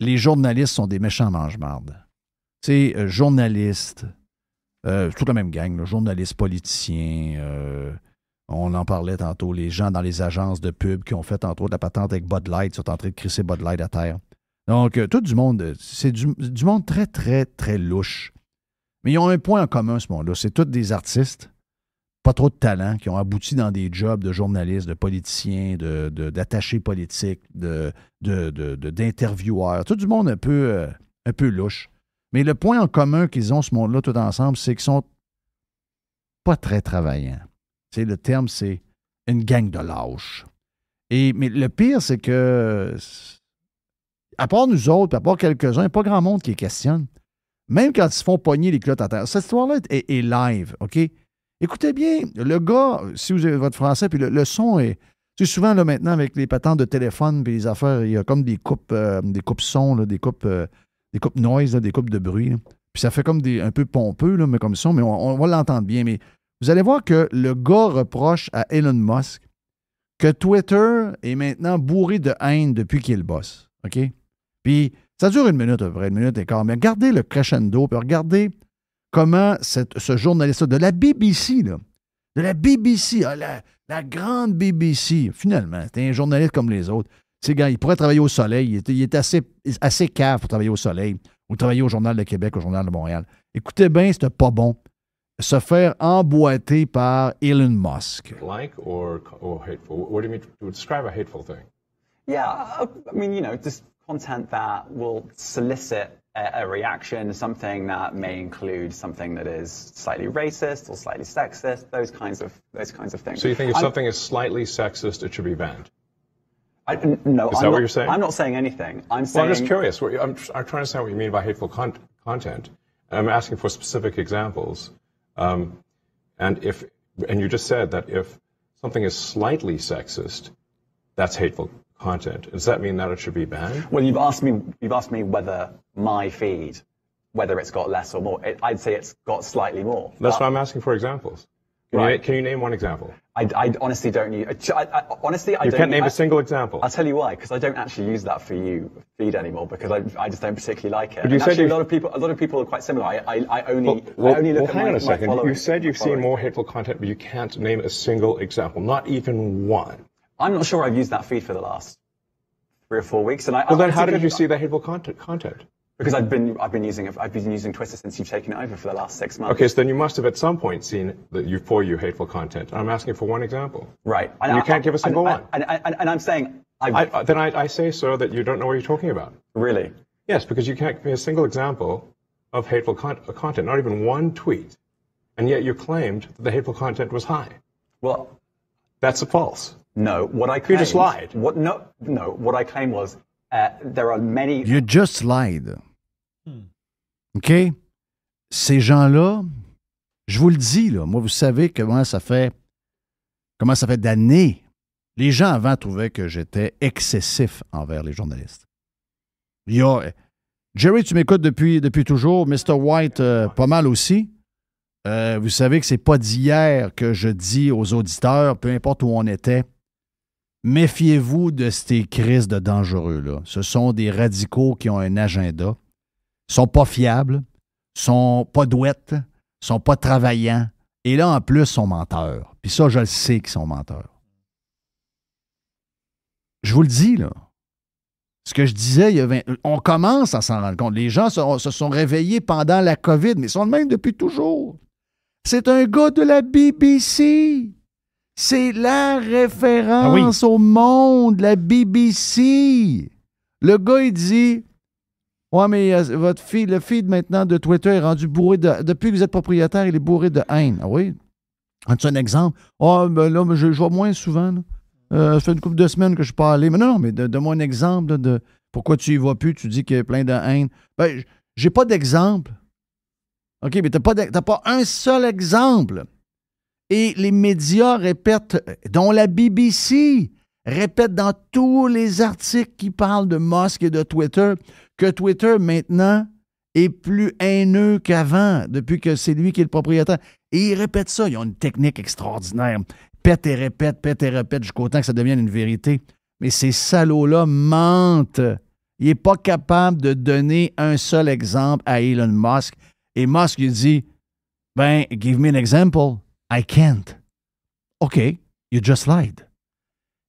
les journalistes sont des méchants mange-marde. Tu sais, journalistes, toute la même gang, là, journalistes, politiciens, on en parlait tantôt, les gens dans les agences de pub qui ont fait entre autres la patente avec Bud Light, sont en train de crisser Bud Light à terre. Donc, tout du monde, c'est du monde très, très, très louche. Mais ils ont un point en commun, ce monde-là. C'est tous des artistes, pas trop de talent, qui ont abouti dans des jobs de journalistes, de politiciens, d'attachés politiques, d'intervieweurs. Tout du monde un peu louche. Mais le point en commun qu'ils ont, ce monde-là, tout ensemble, c'est qu'ils sont pas très travaillants. Tu sais, le terme, c'est une gang de lâches. Mais le pire, c'est que, à part nous autres, à part quelques-uns, il n'y a pas grand monde qui les questionne. Même quand ils se font pogner les culottes à terre. Cette histoire-là est live, OK? Écoutez bien, le gars, si vous avez votre français, puis le son est... Tu sais, souvent, là, maintenant, avec les patentes de téléphone puis les affaires, il y a comme des coupes son, là, des coupes noise, là, des coupes de bruit. Là. Puis ça fait comme un peu pompeux, là, mais comme son, mais on va l'entendre bien. Mais vous allez voir que le gars reproche à Elon Musk que Twitter est maintenant bourré de haine depuis qu'il est le boss. OK? Puis ça dure 1 minute, à peu près, 1 minute et quart. Mais regardez le crescendo, puis regardez comment ce journaliste-là, de la BBC, là, de la BBC, la grande BBC, finalement, c'était un journaliste comme les autres. Ces gars, il pourrait travailler au soleil. Il est assez cave pour travailler au soleil. Vous travaillez au Journal de Québec, au Journal de Montréal. Écoutez bien, c'était pas bon. Se faire emboîter par Elon Musk. Like or hateful? What do you mean to describe a hateful thing? Yeah, I mean, just content that will solicit a reaction, something that may include something that is slightly racist or slightly sexist, those kinds of things. So you think if something is slightly sexist, it should be banned? No, Is that what you're saying? I'm not saying anything. I'm Well, I'm saying. just curious. I'm trying to understand what you mean by hateful content. I'm asking for specific examples. And you just said that if something is slightly sexist, that's hateful content. Does that mean that it should be banned? Well, you've asked me whether my feed, whether it's got less or more. I'd say it's got slightly more. That's why I'm asking for examples. Right. Can you name one example? I honestly don't use. Honestly, I You don't. can't name a single example. I'll tell you why, because I don't actually use that for you feed anymore, because I just don't particularly like it. But you And said actually, you- a lot of people are quite similar. I only Well, look at hang my on a second. following. You said you've my seen following. more hateful content, but you can't name a single example, not even one. I'm not sure I've used that feed for the last 3 or 4 weeks, and Well, then how did you see that hateful content? Because I've been using Twitter since you've taken it over for the last 6 months. Okay, so then you must have at some point seen hateful content. I'm asking for one example. Right. And you can't give a single one. And I'm saying I say, sir, that you don't know what you're talking about. Really? Yes, because you can't give me a single example of hateful content, not even one tweet. And yet you claimed that the hateful content was high. Well, that's false. No, what I claimed... You just lied. What I claimed was there are many... You just lied. OK? Ces gens-là, je vous le dis, là, moi, vous savez comment ça fait d'années. Les gens avant trouvaient que j'étais excessif envers les journalistes. Jerry, tu m'écoutes depuis toujours. Mr. White, pas mal aussi. Vous savez que c'est pas d'hier que je dis aux auditeurs, peu importe où on était, méfiez-vous de ces crises de dangereux-là. Ce sont des radicaux qui ont un agenda. Ils sont pas fiables, sont pas douettes, sont pas travaillants. Et là, en plus, sont menteurs. Puis ça, je le sais qu'ils sont menteurs. Je vous le dis, là. Ce que je disais, on commence à s'en rendre compte. Les gens se sont réveillés pendant la COVID, mais ils sont de même depuis toujours. C'est un gars de la BBC. C'est la référence au monde, la BBC. Le gars, il dit... Ouais, mais le feed maintenant de Twitter est rendu bourré de... Depuis que vous êtes propriétaire, il est bourré de haine. Ah oui? As-tu un exemple? Ben là, je vois moins souvent. Ça fait une couple de semaines que je suis pas allé. Mais non, mais donne-moi un exemple de pourquoi tu y vas plus, tu dis qu'il y a plein de haine. Ben, j'ai pas d'exemple. OK, mais t'as pas un seul exemple. Et les médias répètent, dont la BBC, répète dans tous les articles qui parlent de Musk et de Twitter, que Twitter, maintenant, est plus haineux qu'avant, depuis que c'est lui qui est le propriétaire. Et ils répètent ça. Ils ont une technique extraordinaire. Pète et répète jusqu'au temps que ça devienne une vérité. Mais ces salauds-là mentent. Il n'est pas capable de donner un seul exemple à Elon Musk. Et Musk, il dit, ben, give me an example. I can't. OK, you just lied.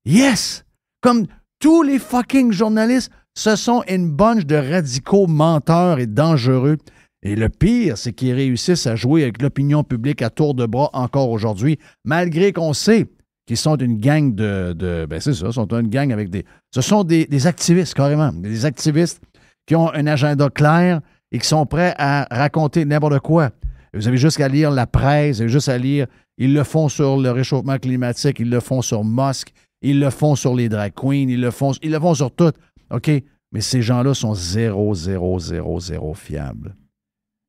Yes! Comme tous les fucking journalistes, ce sont une bunch de radicaux menteurs et dangereux. Et le pire, c'est qu'ils réussissent à jouer avec l'opinion publique à tour de bras encore aujourd'hui, malgré qu'on sait qu'ils sont une gang ben c'est ça, sont une gang avec ce sont des activistes, carrément. Des activistes qui ont un agenda clair et qui sont prêts à raconter n'importe quoi. Vous avez juste à lire la presse, vous avez juste à lire, ils le font sur le réchauffement climatique, ils le font sur Musk, ils le font sur les drag queens, ils le font sur tout. OK? Mais ces gens-là sont 0 fiables.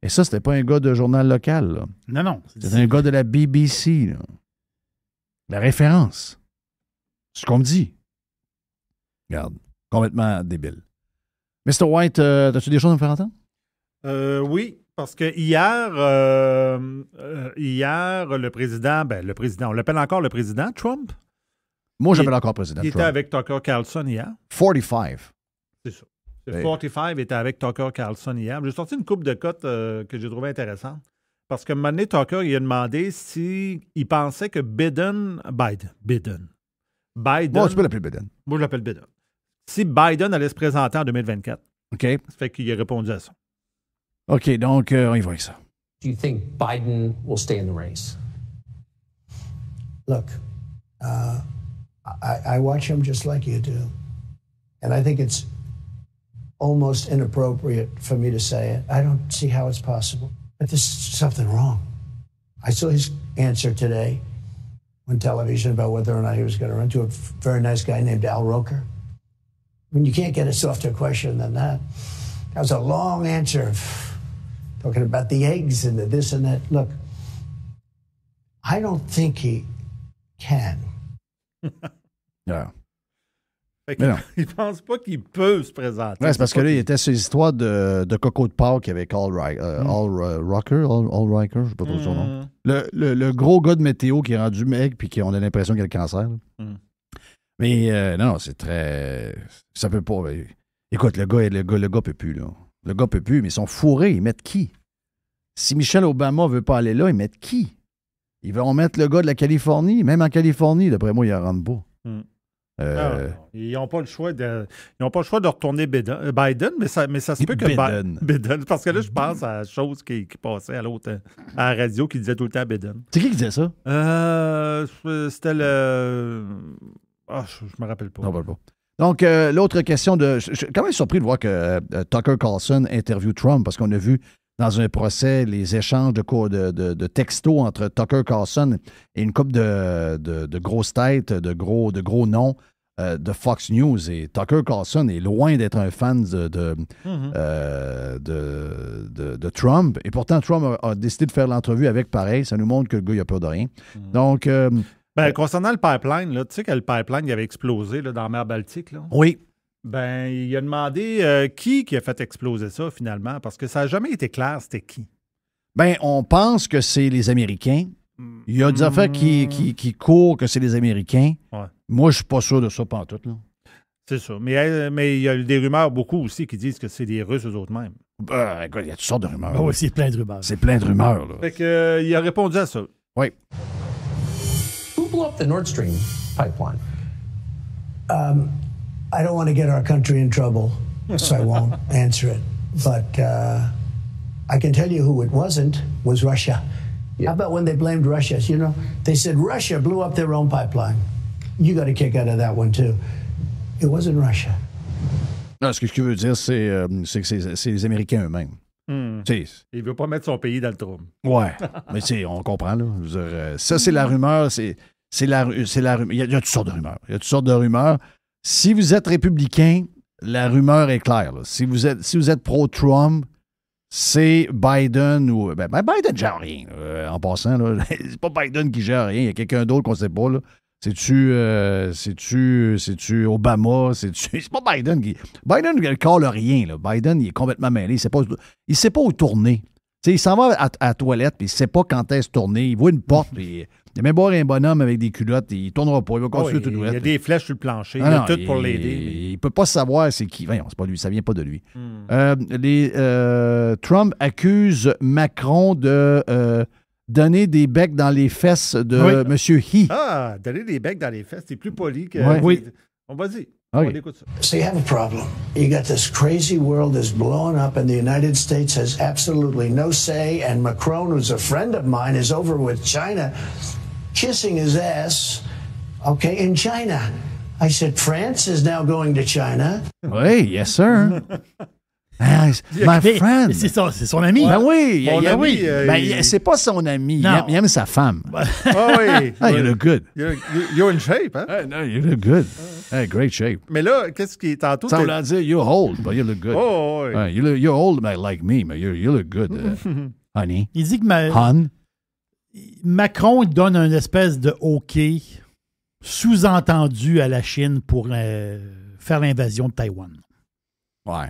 Et ça, c'était pas un gars de journal local, là. Non. C'est un gars de la BBC, là. La référence. C'est ce qu'on me dit. Regarde, complètement débile. Mr. White, as-tu des choses à me faire entendre? Oui, parce que hier, le président, on l'appelle encore le président, Trump. Moi, j'appelle encore président Trump. Il était avec Tucker Carlson hier. 45. C'est ça. 45 était avec Tucker Carlson hier. J'ai sorti une couple de cotes que j'ai trouvé intéressante. Parce que un moment donné, Tucker, il a demandé s'il pensait que Biden. Moi, tu peux l'appeler Biden. Moi, je l'appelle Biden. Si Biden allait se présenter en 2024. OK. Ça fait qu'il a répondu à ça. OK, donc, on y va avec ça. Do you think Biden will stay in the race? Look, I watch him just like you do. And I think it's almost inappropriate for me to say it. I don't see how it's possible. But there's something wrong. I saw his answer today on television about whether or not he was going to run to a very nice guy named Al Roker. I mean, you can't get a softer question than that. That was a long answer talking about the eggs and the this and that. Look, I don't think he can. Yeah. Il pense pas qu'il peut se présenter. Ouais, c'est parce que là, il était sur l'histoire de Coco de Pâques avec Al Roker, je sais pas trop son nom. Le gros gars de météo qui est rendu maigre puis qu'on a l'impression qu'il a le cancer. Mais non, c'est très... Ça peut pas... Écoute, le gars peut plus, là. Le gars peut plus, mais ils sont fourrés. Ils mettent qui? Si Michelle Obama veut pas aller là, ils mettent qui? Ils vont mettre le gars de la Californie. Même en Californie, d'après moi, il en rentre pas. Ils n'ont pas le choix de retourner Biden, mais ça se peut que Biden. Parce que là, je pense à la chose qui passait à l'autre, à la radio, qui disait tout le temps Biden. C'est qui disait ça? C'était le... je me rappelle pas. Non, pas. Donc, l'autre question je suis quand même surpris de voir que Tucker Carlson interviewe Trump, parce qu'on a vu dans un procès les échanges de textos entre Tucker Carlson et une couple de grosses têtes, de gros noms de Fox News. Et Tucker Carlson est loin d'être un fan de Trump. Et pourtant, Trump a décidé de faire l'entrevue avec pareil. Ça nous montre que le gars, il n'a peur de rien. Donc... concernant le pipeline, là, tu sais que le pipeline il avait explosé là, dans la mer Baltique. Là. Oui. Ben, il a demandé qui a fait exploser ça, finalement, parce que ça n'a jamais été clair, c'était qui. Ben, on pense que c'est les Américains. Il y a des affaires qui courent que c'est les Américains. Ouais. Moi, je suis pas sûr de ça pantoute, là. C'est ça. Mais il y a des rumeurs beaucoup aussi qui disent que c'est des Russes eux autres mêmes. Écoute, il y a toutes sortes de rumeurs. Oui, c'est plein de rumeurs. C'est plein de rumeurs, là. Fait que, il a répondu à ça. Oui. Who blew up the Nord Stream pipeline? I don't want to get our country in trouble, so I won't answer it. But I can tell you who it wasn't, was Russia. How about when they blamed Russia? You know, they said Russia blew up their own pipeline. You got a kick out of that one, too. It wasn't Russia. Non, ce que je veux dire, c'est que c'est les Américains eux-mêmes. Il ne veut pas mettre son pays dans le trouble. Ouais, mais on comprend, là. Je veux dire, ça, c'est la rumeur. C'est la rumeur. Il y a toutes sortes de rumeurs. Si vous êtes républicain, la rumeur est claire. Là. Si vous êtes pro-Trump, c'est Biden ou... Biden ne gère rien, en passant. Là. C'est pas Biden qui gère rien. Il y a quelqu'un d'autre qu'on ne sait pas. Là. C'est-tu Obama? C'est pas Biden qui... Biden ne colle rien. Là. Biden, il est complètement mêlé. Il sait pas où tourner. T'sais, il s'en va à la toilette, puis il ne sait pas quand est-ce tourner. Il voit une porte, puis il met boire un bonhomme avec des culottes, et il ne tournera pas. Il va continuer tout droit. Il y a des flèches sur le plancher. Il y a tout pour l'aider. Il ne peut pas savoir c'est qui. Voyons, c'est pas lui, ça ne vient pas de lui. Trump accuse Macron de donner des becs dans les fesses de M. He. Ah, donner des becs dans les fesses, c'est plus poli que... Oui. On va dire. Okay. On écoute ça. So you have a problem. You got this crazy world that's blowing up, and the United States has absolutely no say. And Macron, who's a friend of mine, is over with China, kissing his ass, okay, in China. I said, France is now going to China. Oui, yes, sir. My friend. C'est son ami. Ben oui, ami, c'est pas son ami. Il aime sa femme. Oh, oui. You look good. You're in shape, hein? No, you look good. Great shape. Mais là, qu'est-ce qui est tantôt? Ça veut dire, you're old, but you look good. Oh, oui. You're old like me, but you look good, honey. Il dit que Macron donne une espèce de OK sous-entendu à la Chine pour faire l'invasion de Taïwan. Ouais.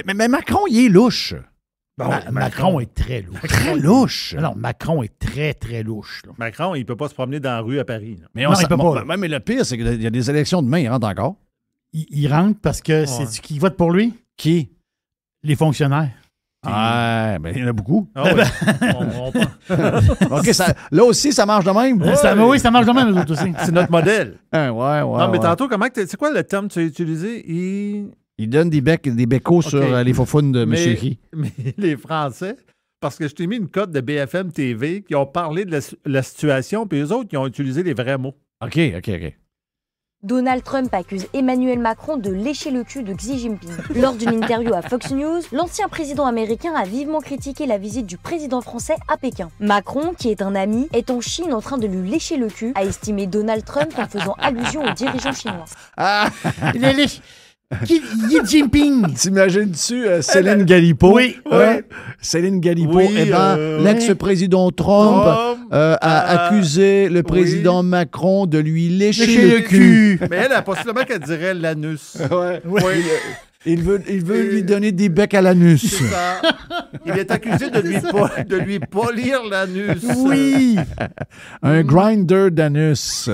Mais Macron, il est louche. Macron est très louche. Très louche. Non, Macron est très, très louche. Là. Macron, il ne peut pas se promener dans la rue à Paris. Là. Mais il peut pas. Mais le pire, c'est qu'il y a des élections demain, il rentre encore. Il rentre parce que c'est qui vote pour lui? Qui? Les fonctionnaires. Ah, ben il y en a beaucoup. Ah, oui. OK, là aussi, ça marche de même. Oui, ça marche de même, nous autres aussi. C'est notre modèle. Ouais. Non, mais tantôt, c'est quoi le terme que tu as utilisé? Il donne des bécos sur les faufounes de M. Ri. Mais les Français, parce que je t'ai mis une cote de BFM TV qui ont parlé de la situation, puis eux autres, qui ont utilisé les vrais mots. OK. Donald Trump accuse Emmanuel Macron de lécher le cul de Xi Jinping. Lors d'une interview à Fox News, l'ancien président américain a vivement critiqué la visite du président français à Pékin. Macron, qui est un ami, est en Chine en train de lui lécher le cul, a estimé Donald Trump en faisant allusion aux dirigeants chinois. Il est léché. Xi Jinping. T'imagines-tu Céline Galipo? Oui. Céline Galipo, l'ex-président Trump a accusé le président Macron de lui lécher le cul. Mais elle, possiblement qu'elle dirait l'anus. Oui. Il veut lui donner des becs à l'anus. C'est ça. Il est accusé de lui polir l'anus. Oui. Un grinder d'anus.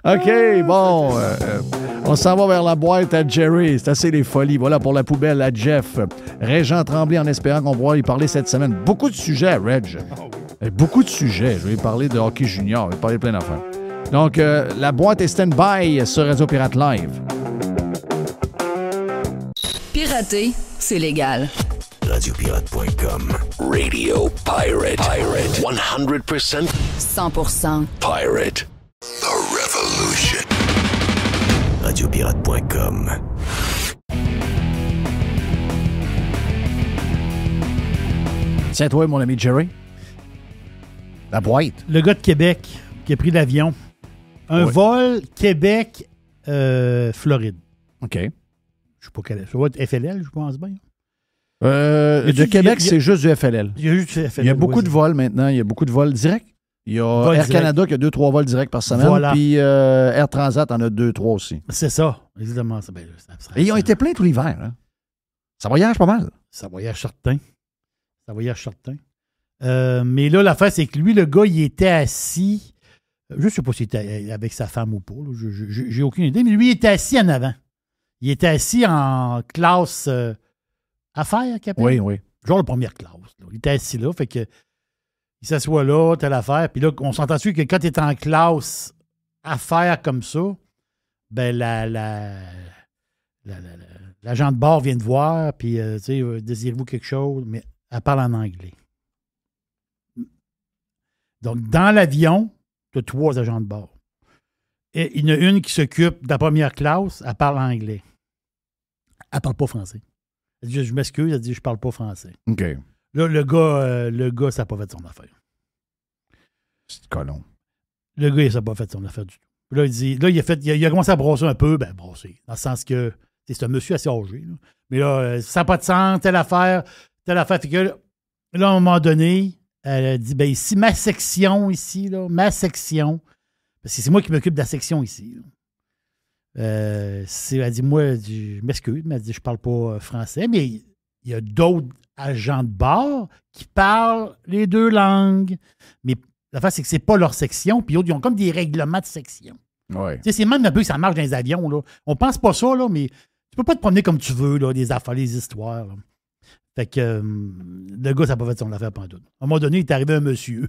OK, bon. On s'en va vers la boîte à Jerry. C'est assez les folies. Voilà pour la poubelle à Jeff. Régent Tremblay, en espérant qu'on pourra y parler cette semaine. Beaucoup de sujets, Reg. Beaucoup de sujets. Je vais parler de hockey junior. Je vais parler de plein d'affaires. Donc, la boîte est stand-by sur Radio Pirate Live. Pirater, c'est légal. Radiopirate.com. Radio Pirate. 100% 100% Pirate. The Revolution. Radiopirate.com. Tiens, toi, mon ami Jerry. La boîte. Le gars de Québec qui a pris l'avion. Un vol Québec-Floride. OK. Je sais pas quel. Ça va être FLL, je pense bien. De Québec, c'est juste du FLL. Il y a juste du FLL. Il y a beaucoup de vols maintenant. Il y a beaucoup de vols directs. Il y a Air Canada qui a 2-3 vols directs par semaine. Voilà. Puis Air Transat en a 2-3 aussi. C'est ça. Exactement. Et ils ont été pleins tout l'hiver. Hein? Ça voyage pas mal. Ça voyage certain. Mais là, l'affaire, c'est que lui, le gars, il était assis. Je ne sais pas s'il était avec sa femme ou pas. J'ai aucune idée. Mais lui, il était assis en avant. Il était assis en classe affaires, capitaine? Oui. Genre la première classe. Là. Il était assis là, fait que il s'assoit là, telle affaire. Puis là, on s'entend dessus que quand tu es en classe affaires comme ça, ben l'agent de bord vient te voir, puis tu sais, désirez-vous quelque chose? Mais elle parle en anglais. Donc, dans l'avion, tu as 3 agents de bord. Et il y en a une qui s'occupe de la première classe, elle parle anglais. Elle parle pas français. Elle dit, je m'excuse, elle dit, je parle pas français. OK. Là, le gars, ça n'a pas fait son affaire. C'est colon. Le gars, ça n'a pas fait son affaire du tout. Puis là, il a commencé à brasser un peu, brasser. Dans le sens que c'est un monsieur assez âgé. Là. Mais là, ça n'a pas de sens, telle affaire. Fait que là, à un moment donné, elle a dit, ici, ma section, parce que c'est moi qui m'occupe de la section ici. Elle dit, moi, je m'excuse, mais elle dit, je parle pas français, mais il y a d'autres agents de bord qui parlent les 2 langues. Mais l'affaire, c'est que c'est pas leur section, puis ils ont comme des règlements de section. Ouais. C'est même un peu que ça marche dans les avions. Là. On pense pas ça, là, mais tu peux pas te promener comme tu veux, là, des affaires, les histoires. Là. Fait que le gars, ça n'a pas fait son affaire pendant tout. À un moment donné, il est arrivé un monsieur.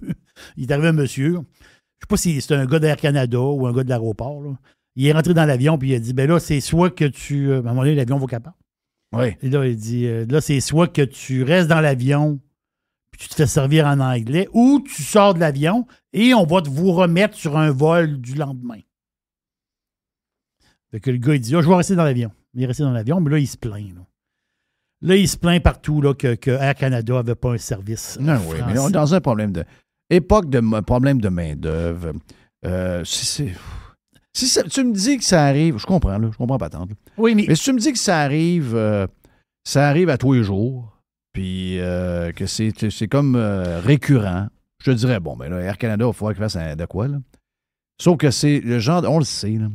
Je sais pas si c'est un gars d'Air Canada ou un gars de l'aéroport. Là. Il est rentré dans l'avion puis il a dit, là, c'est soit que tu... à un moment donné, l'avion va capable. Oui. Et là, il dit, là, c'est soit que tu restes dans l'avion puis tu te fais servir en anglais ou tu sors de l'avion et on va vous remettre sur un vol du lendemain. Fait que le gars, il dit, je vais rester dans l'avion. Il est resté dans l'avion, mais là, il se plaint. Là, il se plaint partout là, que Air Canada n'avait pas un service. Non, oui, mais on est dans un problème de... Époque de problème de main-d'œuvre. Si tu me dis que ça arrive, je comprends pas tant. Oui, mais si tu me dis que ça arrive à tous les jours, puis que c'est comme récurrent, je te dirais, bon, là, Air Canada, il va falloir qu'il fasse de quoi, là? Sauf que c'est le genre, on le sait, là.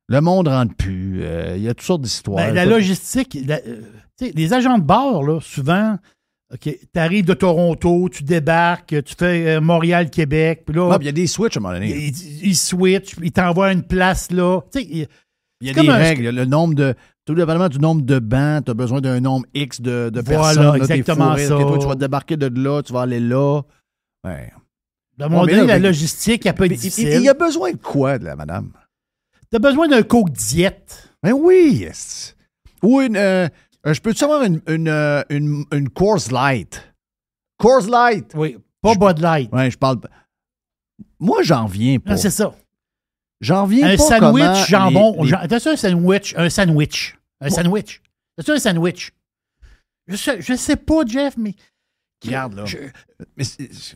Le monde ne rentre plus. Il y a toutes sortes d'histoires. La logistique, les agents de bord, là, souvent, tu arrives de Toronto, tu débarques, tu fais Montréal-Québec. Puis là, il y a des switches à un moment donné. Ils switchent, ils t'envoient à une place là. Il y a des règles. Le nombre de. Tout dépendamment du nombre de bancs, tu as besoin d'un nombre X de personnes. Voilà, exactement ça. Toi, tu vas te débarquer de là, tu vas aller là. Ouais. À un moment donné, la logistique, elle peut être difficile. Il y a besoin de quoi, de la madame? Tu as besoin d'un coke diète. Ben oui! Ou je peux-tu avoir une Coors Light? Coors Light! Oui, pas Bud Light. Oui, je parle... Moi, j'en viens pas. Non, c'est ça. J'en viens un pas sandwich, jambon. les... T'as-tu un sandwich? Un sandwich. T'as-tu un sandwich? Je sais pas, Jeff, mais... Regarde, là.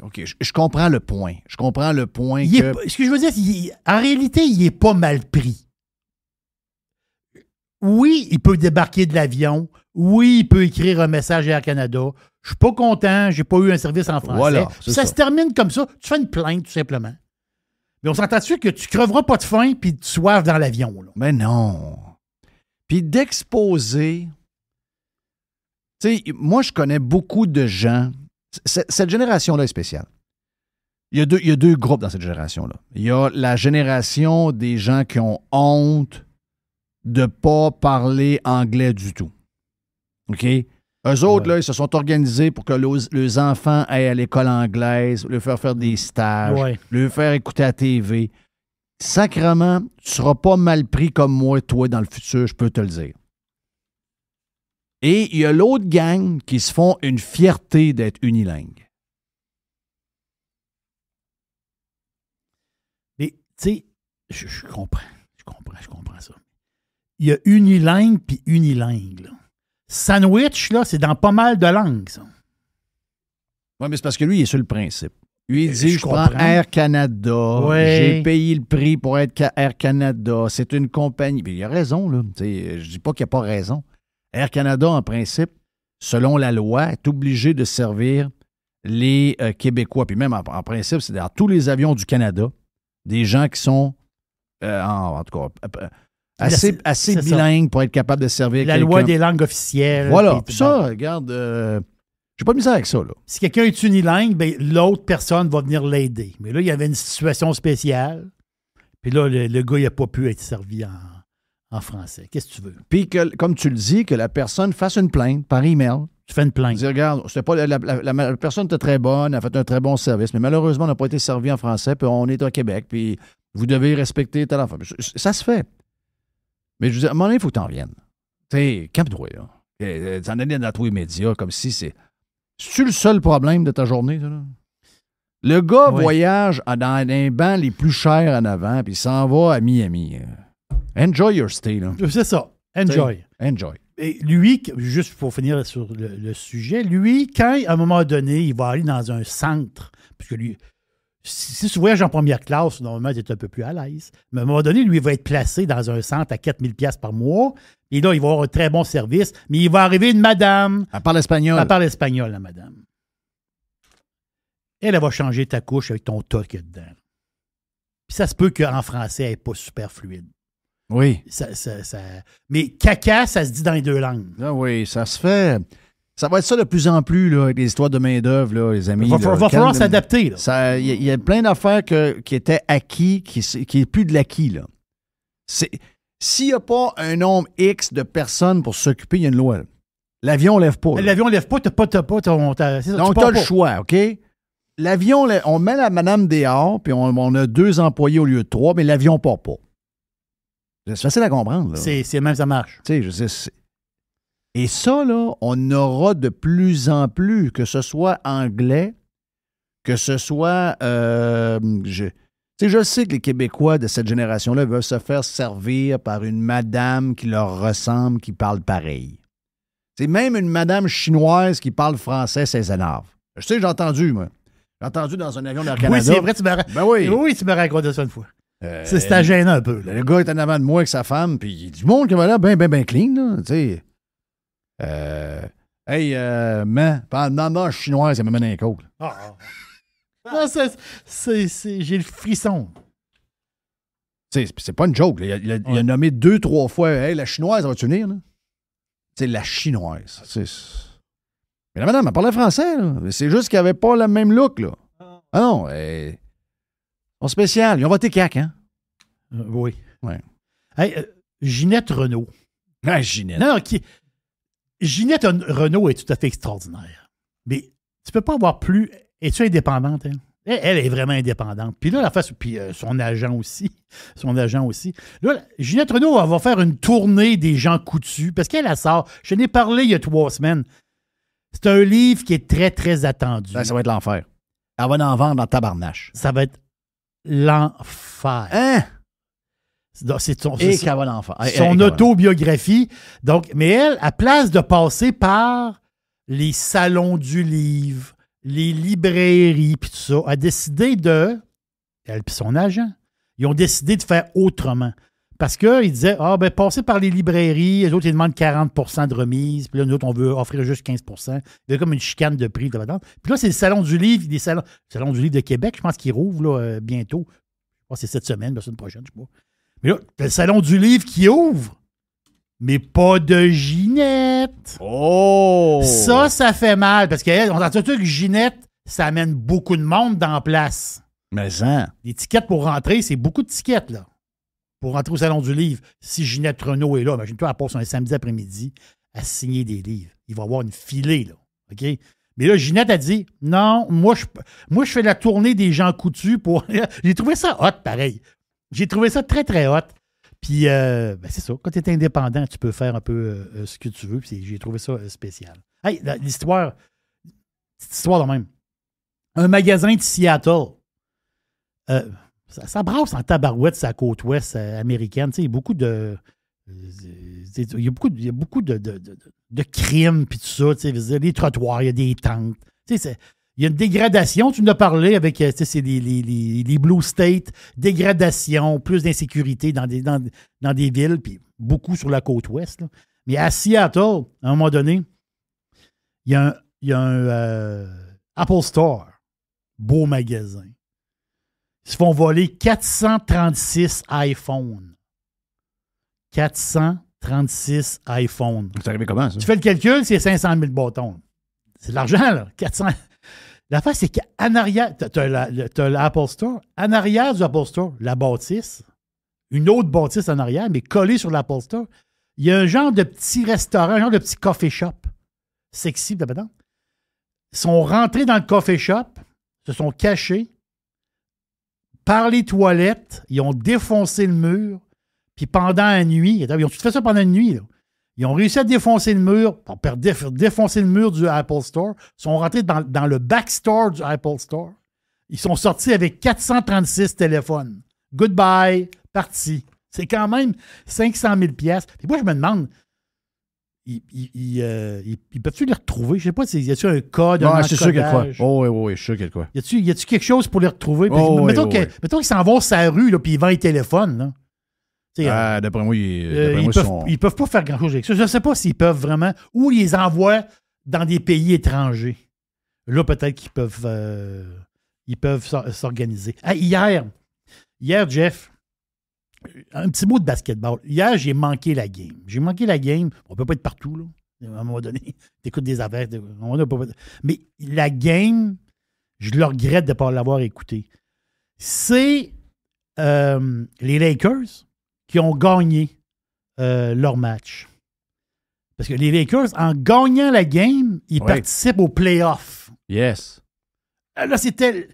OK, je comprends le point. Je comprends le point ce que je veux dire, en réalité, il est pas mal pris. Oui, il peut débarquer de l'avion. Oui, il peut écrire un message à Air Canada. Je suis pas content, j'ai pas eu un service en français. Voilà, ça se termine comme ça. Tu fais une plainte, tout simplement. Mais on s'entend-tu que tu creveras pas de faim puis de soif dans l'avion? Là? Mais non. Puis d'exposer... Tu sais, moi, je connais beaucoup de gens. Cette génération-là est spéciale. Il y a deux groupes dans cette génération-là. Il y a la génération des gens qui ont honte de ne pas parler anglais du tout. OK? Eux autres, là, ils se sont organisés pour que leurs enfants aillent à l'école anglaise, leur faire des stages, leur faire écouter à la TV. Sacrement, tu ne seras pas mal pris comme moi, toi, dans le futur, je peux te le dire. Et il y a l'autre gang qui se font une fierté d'être unilingue. Mais, tu sais, je comprends ça. Il y a unilingue puis unilingue, là. Sandwich, là, c'est dans pas mal de langues, ça. Oui, mais c'est parce que lui, il est sur le principe. Lui, il dit, je prends Air Canada, j'ai payé le prix pour être Air Canada, c'est une compagnie. Mais il a raison, là. Je dis pas qu'il n'y a pas raison. Air Canada, en principe, selon la loi, est obligé de servir les Québécois. Puis même, en principe, c'est dans tous les avions du Canada, des gens qui sont, en tout cas, assez bilingues pour être capables de servir la loi des langues officielles. Voilà. Puis ça, regarde, j'ai pas de misère avec ça, là. Si quelqu'un est unilingue, ben, l'autre personne va venir l'aider. Mais là, il y avait une situation spéciale. Puis là, le gars, il n'a pas pu être servi en français. Qu'est-ce que tu veux? Puis, comme tu le dis, que la personne fasse une plainte par email. Tu fais une plainte. Dis, regarde, c'était pas, la personne était très bonne, elle a fait un très bon service, mais malheureusement, on n'a pas été servi en français, puis on est au Québec, puis vous devez respecter tel enfant. Ça se fait. Mais je veux dire, à un moment donné, il faut que tu en viennes. Tu sais, calme-toi, là. T'en donnes dans tous les médias, comme si c'est... C'est-tu le seul problème de ta journée, ça, là? Le gars voyage dans les bancs les plus chers en avant, puis il s'en va à Miami. Enjoy your stay, là. C'est ça. Enjoy. Enjoy. Et lui, juste pour finir sur le sujet, lui, quand, à un moment donné, il va aller dans un centre, puisque lui, si tu voyages en première classe, normalement, tu es un peu plus à l'aise. Mais à un moment donné, lui, il va être placé dans un centre à 4 000 $ par mois. Et là, il va avoir un très bon service. Mais il va arriver une madame. Elle parle espagnol. Elle parle espagnol, la madame. Elle va changer ta couche avec ton tas qu'il y a dedans. Puis ça se peut qu'en français, elle n'est pas super fluide. Oui. Mais caca, ça se dit dans les deux langues. Ah oui, ça se fait. Ça va être ça de plus en plus, là, avec les histoires de main-d'œuvre, les amis. Il va falloir s'adapter. Il y a plein d'affaires qui étaient acquis, qui n'est plus de l'acquis, là. S'il n'y a pas un nombre X de personnes pour s'occuper, il y a une loi. Là. L'avion ne lève pas. Là. L'avion ne lève pas, tu n'as pas ton... Donc, tu as le choix, OK? L'avion, on met la madame dehors, puis on a 2 employés au lieu de 3, mais l'avion ne part pas. C'est facile à comprendre. Là. C'est même, ça marche. Tu sais, je sais. Et ça, là, on aura de plus en plus, que ce soit anglais, que ce soit... je sais que les Québécois de cette génération-là veulent se faire servir par une madame qui leur ressemble, qui parle pareil. C'est même une madame chinoise qui parle français, ça les énerve. Je sais, j'ai entendu, moi. J'ai entendu dans un avion d'Air Canada. Oui, c'est vrai, tu me racontais ça une fois. C'était gênant un peu. Là. Le gars est en avant de moi avec sa femme, puis il y a du monde qui va là, ben clean, là, tu sais. Maman chinoise, elle me met dans les côtes. Non, j'ai le frisson. C'est pas une joke. Là. Il a nommé 2-3 fois, hey, la chinoise, va-tu venir? C'est la chinoise. Mais la madame, elle parlait français. Là. C'est juste qu'elle avait pas le même look. Là. Ah non, ils sont spéciales. Ils ont voté CAQ, hein? Oui. Ouais. Hey, Ginette Renault. Ah, Ginette. Non, Ginette Renault est tout à fait extraordinaire. Mais tu peux pas avoir plus... Es-tu indépendante, hein? Elle est vraiment indépendante. Puis là, puis son agent aussi. Là, Ginette Renault, elle va faire une tournée des gens coutus parce qu'elle sort. Je n'ai parlé il y a 3 semaines. C'est un livre qui est très, très attendu. Ben, ça va être l'enfer. Elle va en vendre en tabarnache. Ça va être l'enfer. Hein? C'est son autobiographie. Donc, mais elle, à place de passer par les salons du livre, les librairies, puis tout ça, a décidé elle puis son agent, ils ont décidé de faire autrement. Parce qu'ils disaient, passez par les librairies, les autres, ils demandent 40 de remise, puis là, nous autres, on veut offrir juste 15 Il y a comme une chicane de prix. Puis là, c'est le Salon du livre, le Salon du livre de Québec, je pense qu'il rouvre là, bientôt. Je pense que c'est cette semaine, la semaine prochaine, je sais pas. Mais là, t'as le Salon du livre qui ouvre, mais pas de Ginette. Oh! Ça fait mal, parce qu'on entend que Ginette, ça amène beaucoup de monde dans la place. Mais ça. Les tickets pour rentrer, c'est beaucoup de tickets, là. Pour rentrer au Salon du livre, si Ginette Renault est là, imagine-toi, elle passe un samedi après-midi à signer des livres. Il va y avoir une filée, là. OK? Mais là, Ginette a dit, non, moi, je fais la tournée des gens coutus pour... J'ai trouvé ça hot, pareil. J'ai trouvé ça très, très hot. Puis, c'est ça. Quand tu es indépendant, tu peux faire un peu ce que tu veux. Puis j'ai trouvé ça spécial. Hey, l'histoire... Cette histoire de même. Un magasin de Seattle... Ça brasse en tabarouette sur la côte ouest américaine. Il y a beaucoup de... Il y a beaucoup de crimes puis tout ça. Les trottoirs, il y a des tentes. Il y a une dégradation. Tu nous as parlé avec les Blue States. Dégradation, plus d'insécurité dans des villes, puis beaucoup sur la côte ouest. Là. Mais à Seattle, à un moment donné, il y a un Apple Store. Beau magasin. Ils se font voler 436 iPhones. 436 iPhones. C'est arrivé comment, ça? Tu fais le calcul, c'est 500 000 bâtons. C'est de l'argent, là. 400. L'affaire, c'est qu'en arrière, tu as l'Apple Store. En arrière du Apple Store, la bâtisse, une autre bâtisse en arrière, mais collée sur l'Apple Store, il y a un genre de petit restaurant, un genre de petit coffee shop. Sexy, là-dedans. Ils sont rentrés dans le coffee shop, se sont cachés. Par les toilettes, ils ont défoncé le mur, puis pendant la nuit, ils ont tout fait ça pendant une nuit, là. Ils ont réussi à défoncer le mur, défoncer le mur du Apple Store, ils sont rentrés dans le backstore du Apple Store, ils sont sortis avec 436 téléphones. Goodbye, parti. C'est quand même 500 000 $. Et moi, je me demande, ils peuvent-tu les retrouver? Je ne sais pas, y a-t-il un code? Non, c'est sûr qu'il y a quoi. Oh, oui, je suis sûr qu'il y a quoi. Y a-t-il quelque chose pour les retrouver? Mettons qu'ils s'en vont sur la rue, là, puis ils vendent les téléphones. Là. D'après moi, ils peuvent pas faire grand-chose avec ça. Je ne sais pas s'ils peuvent vraiment, ou ils les envoient dans des pays étrangers. Là, peut-être qu'ils peuvent s'organiser. Hier, Jeff, un petit mot de basketball. Hier, j'ai manqué la game. On ne peut pas être partout, là. À un moment donné, tu écoutes des affaires. Mais la game, je le regrette de ne pas l'avoir écouté. C'est les Lakers qui ont gagné leur match. Parce que les Lakers, en gagnant la game, ils participent aux playoffs. Yes. Là, c'était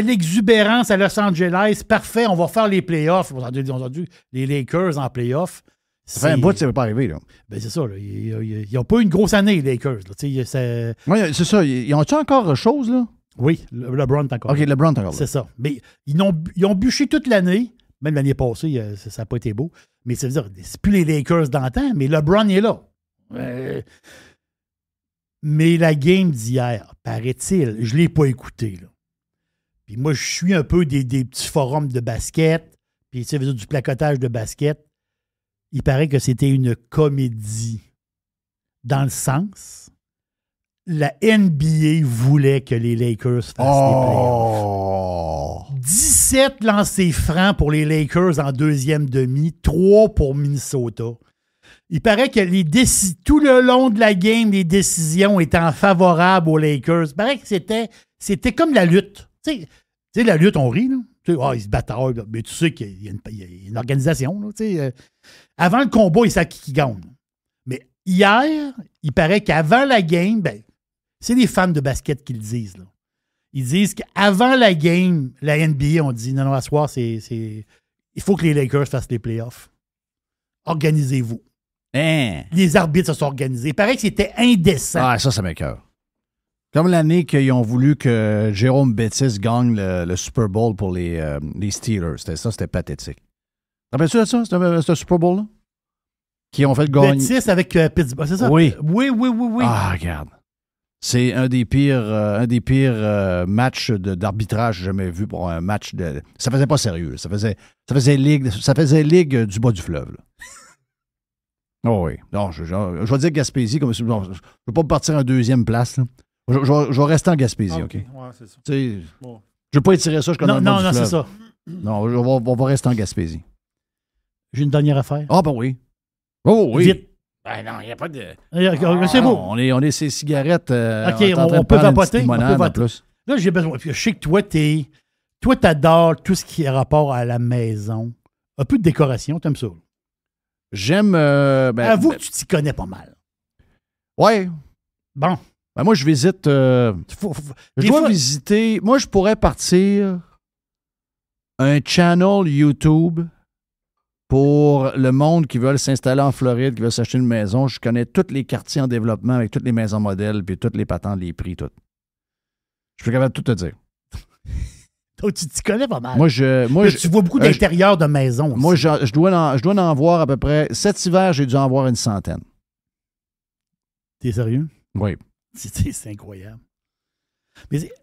l'exubérance à Los Angeles. Parfait, on va faire les playoffs. On a entendu les Lakers en playoffs. Ça fait un bout que ça ne veut pas arriver. Là. Ben c'est ça. Là. Ils n'ont pas eu une grosse année, les Lakers. Oui, c'est ça. Ils ont-tu encore chose, là? Oui, LeBron est encore là. OK, LeBron est encore là. C'est ça. Mais ils ont bûché toute l'année. Même l'année passée, ça n'a pas été beau. Mais ça veut dire, c'est plus les Lakers d'antan, mais LeBron est là. Mais la game d'hier, paraît-il, je ne l'ai pas écouté, là. Puis moi, je suis un peu des petits forums de basket, puis tu sais, du placotage de basket. Il paraît que c'était une comédie. Dans le sens, la NBA voulait que les Lakers fassent des playoffs. 17 lancers francs pour les Lakers en deuxième demi, 3 pour Minnesota. Il paraît que tout le long de la game, les décisions étant favorables aux Lakers. Il paraît que c'était comme la lutte. Tu sais, la lutte, on rit, là. Ils se battent, mais tu sais qu'il y a une organisation. Là, avant le combat, ils savent qui gagne. Mais hier, il paraît qu'avant la game, c'est les fans de basket qui le disent. Là. Ils disent qu'avant la game, la NBA, on dit non, à soir, il faut que les Lakers fassent les playoffs. Organisez-vous. Les arbitres se sont organisés. Il paraît que c'était indécent. Ah, ça m'écoeure. Comme l'année qu'ils ont voulu que Jérôme Bettis gagne le Super Bowl pour les Steelers. C'était pathétique. Te rappelles-tu de ça, ce Super Bowl-là? Qui ont fait gagner. Bettis avec Pittsburgh, c'est ça? Oui. Oui. Ah, regarde. C'est un des pires matchs d'arbitrage que j'ai jamais vu pour un match de. Ça faisait pas sérieux. Ça faisait ligue du bas du fleuve. Là. Oh oui. Non, je vais dire Gaspésie comme si. Je ne veux pas partir en deuxième place. Là. Je vais rester en Gaspésie, OK? Ouais, c'est ça. Je ne veux pas étirer ça jusqu'à dans le bas du fleuve. Non, c'est ça. Non, on va rester en Gaspésie. J'ai une dernière affaire. Ah, ben oui. Oh, oui. Vite. Ben non, il n'y a pas de. C'est beau. On est ces cigarettes. OK, on peut vapoter. Là, j'ai besoin. Je sais que toi, t'adores tout ce qui a rapport à la maison. Un peu de décoration, t'aimes ça? J'aime. Avoue que tu t'y connais pas mal. Ouais. Bon. Ben moi, je visite. Je dois visiter. Moi, je pourrais partir un channel YouTube pour le monde qui veut s'installer en Floride, qui veut s'acheter une maison. Je connais tous les quartiers en développement avec toutes les maisons modèles, puis toutes les patentes, les prix, tout. Je suis capable de tout te dire. Donc, tu t'y connais pas mal. Tu vois beaucoup d'intérieur de maisons aussi. Moi, je dois en voir à peu près. Cet hiver, j'ai dû en voir une centaine. T'es sérieux? Oui. C'est incroyable.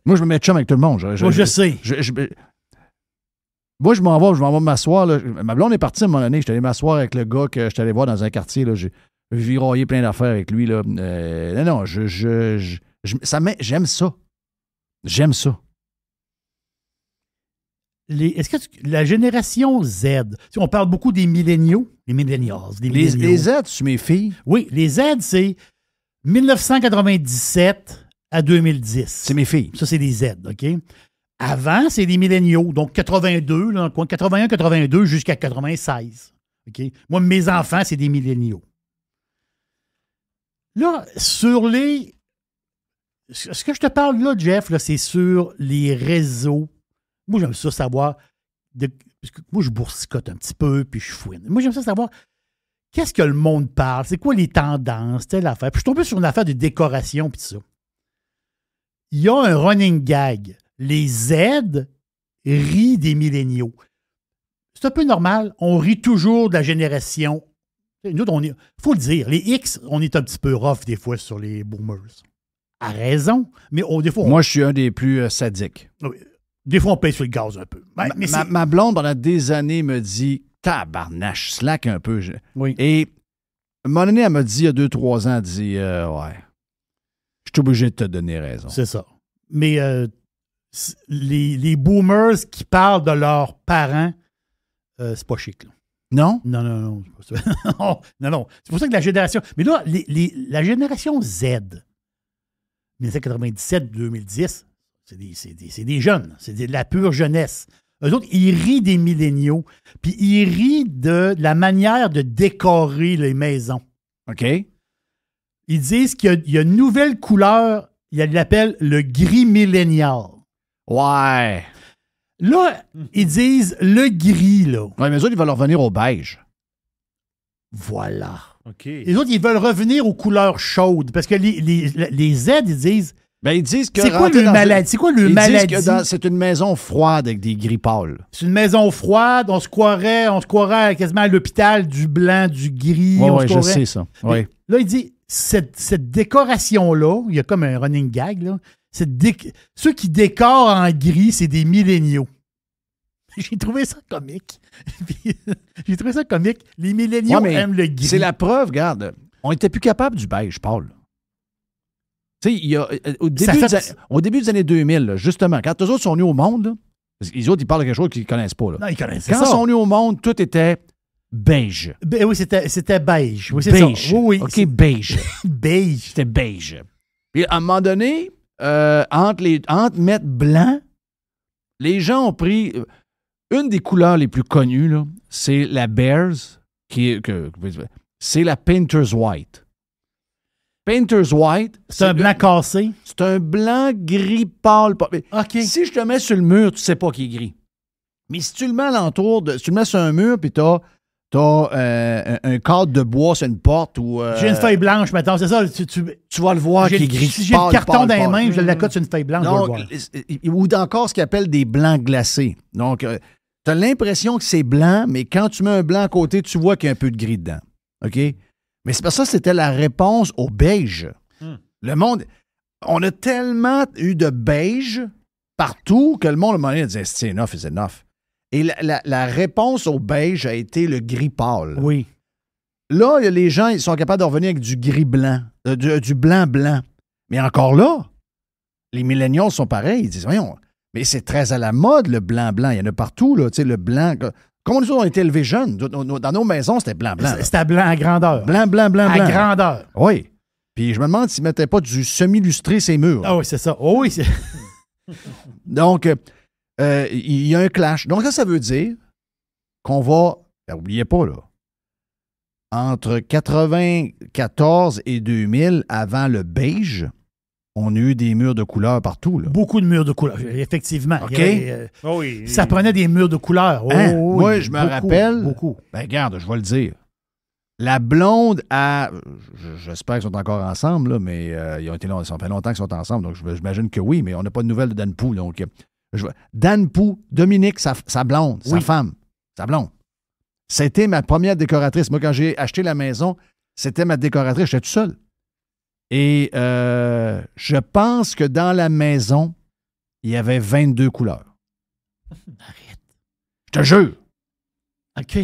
Moi, je me mets chum avec tout le monde. Je sais. Moi, je m'en vais m'asseoir. Là. Ma blonde est partie à un moment donné. J'étais allé m'asseoir avec le gars que j'étais allé voir dans un quartier. Là. J'ai viraillé plein d'affaires avec lui. Là. Non, j'aime ça. J'aime ça. Est-ce que la génération Z, on parle beaucoup des milléniaux, les Z, tu mes filles? Oui, les Z, c'est 1997 à 2010. C'est mes filles. Ça, c'est les Z, OK? Avant, c'est les milléniaux, donc 82, là, 81-82 jusqu'à 96. OK? Moi, mes enfants, c'est des milléniaux. Là, sur les... Ce que je te parle là, Jeff, là, c'est sur les réseaux. Moi, j'aime ça savoir... Parce que moi, je boursicote un petit peu, puis je fouine. Moi, j'aime ça savoir qu'est-ce que le monde parle, c'est quoi les tendances, telle affaire. Puis je suis tombé sur une affaire de décoration, puis tout ça. Il y a un running gag. Les Z rient des milléniaux. C'est un peu normal. On rit toujours de la génération. Nous, il faut le dire, les X, on est un petit peu rough des fois sur les boomers. À raison, mais des fois... Moi, je suis un des plus sadiques. Oui. Des fois, on paye sur le gaz un peu. Ma blonde, pendant des années, me dit « Tabarnache, slack un peu. » Oui. Et à un moment donné, elle m'a dit, il y a 2-3 ans, elle dit « Ouais, je suis obligé de te donner raison. » C'est ça. Mais les boomers qui parlent de leurs parents, c'est pas chic, là. Non? Non. Non. C'est pour ça que la génération... Mais là, la génération Z, 1997-2010, c'est des jeunes. C'est de la pure jeunesse. Eux autres, ils rient des milléniaux, puis ils rient de la manière de décorer les maisons. OK. Ils disent qu'il y a une nouvelle couleur, ils l'appellent le gris millénial. Ouais. Là, ils disent le gris, là. Ouais, mais eux autres, ils veulent revenir au beige. Voilà. OK. Les autres, ils veulent revenir aux couleurs chaudes, parce que les Z, ils disent... Ben, ils disent que... C'est quoi le maladie? C'est quoi le maladie? Ils disent que c'est une maison froide avec des gris pâles. C'est une maison froide. On se croirait quasiment à l'hôpital du blanc, du gris. Oui, je sais ça. Ouais. Là, il dit, cette décoration-là, il y a comme un running gag, là. Ceux qui décorent en gris, c'est des milléniaux. J'ai trouvé ça comique. Les milléniaux aiment le gris. C'est la preuve, regarde. On n'était plus capable du beige, Paul. Tu sais, au début des années 2000, là, justement, quand eux autres sont venus au monde, là, parce que les autres, ils parlent de quelque chose qu'ils ne connaissent pas. Là. Non, ils connaissent quand ça. ils sont venus au monde, tout était beige. Oui, c'était beige. Oui, c'est beige. Ça. Oui, OK, beige. Beige. C'était beige. Puis, à un moment donné, entre mettre blanc, les gens ont pris... une des couleurs les plus connues, là, c'est la Bears, c'est la Painter's White. Painter's White. C'est un blanc cassé. C'est un blanc gris pâle. OK. Si je te mets sur le mur, tu sais pas qu'il est gris. Mais si tu le mets alentour, si tu le mets sur un mur, puis t'as un cadre de bois sur une porte ou... J'ai une feuille blanche, maintenant, c'est ça. Tu vas le voir qu'il est gris. Si j'ai le carton dans les mains, je l'accote sur une feuille blanche, donc, je vais le voir. Ou encore ce qu'ils appellent des blancs glacés. Donc, tu as l'impression que c'est blanc, mais quand tu mets un blanc à côté, tu vois qu'il y a un peu de gris dedans. OK? Mais c'est parce que ça, c'était la réponse au beige. Le monde... On a tellement eu de beige partout que le monde, à un moment donné, disait « c'est enough, it's enough ». Et la réponse au beige a été le gris pâle. Oui. Là, les gens ils sont capables de revenir avec du gris blanc, du blanc-blanc. Mais encore là, les millennials sont pareils. Ils disent, voyons, mais c'est très à la mode, le blanc-blanc. Il y en a partout, là, tu sais, le blanc. Comme nous autres, on été élevés jeunes. Dans nos maisons, c'était blanc-blanc. C'était blanc à grandeur. Blanc. À grandeur. Oui. Puis je me demande s'ils ne mettaient pas du semi-lustré ces murs. Ah oui, c'est ça. Oh oui, c'est... Donc... il y a un clash. Donc, ça veut dire qu'on va, n'oubliez pas, là, entre 94 et 2000, avant le beige, on a eu des murs de couleur partout. Là. Beaucoup de murs de couleur, effectivement. OK. Oui. Ça prenait des murs de couleur. Hein? Oui, moi, je me rappelle. Beaucoup. Ben, regarde, je vais le dire. La blonde à... J'espère qu'ils sont encore ensemble, là, mais ils ont été là, ça fait longtemps qu'ils sont ensemble, donc j'imagine que oui, mais on n'a pas de nouvelles de Dan Pou, donc... Dan Pou, Dominique, sa blonde, sa femme, sa blonde. C'était ma première décoratrice. Moi, quand j'ai acheté la maison, c'était ma décoratrice. J'étais tout seul. Et je pense que dans la maison, il y avait 22 couleurs. Arrête. Je te jure. OK.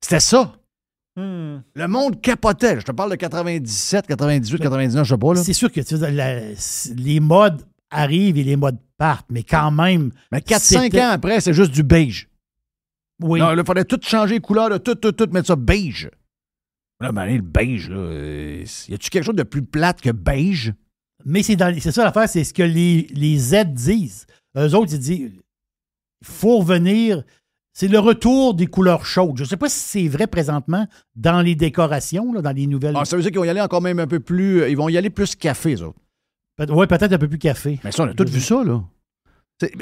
C'était ça. Le monde capotait. Je te parle de 97, 98, 99, je sais pas. Là. C'est sûr que les modes arrivent et les modes partent, mais quand même... Mais 4-5 ans après, c'est juste du beige. Oui. Non, il fallait tout changer de couleur, là, tout, mettre ça beige. Là, ben, le beige, là, y a-tu quelque chose de plus plate que beige? Mais c'est ça l'affaire, c'est ce que les Z disent. Eux autres, ils disent, il faut revenir... C'est le retour des couleurs chaudes. Je ne sais pas si c'est vrai présentement dans les décorations, là, dans les nouvelles... Ah, ça veut dire qu'ils vont y aller encore même un peu plus... Ils vont y aller plus café, eux autres. Oui, peut-être un peu plus café. Mais ça, on a tous vu ça, là.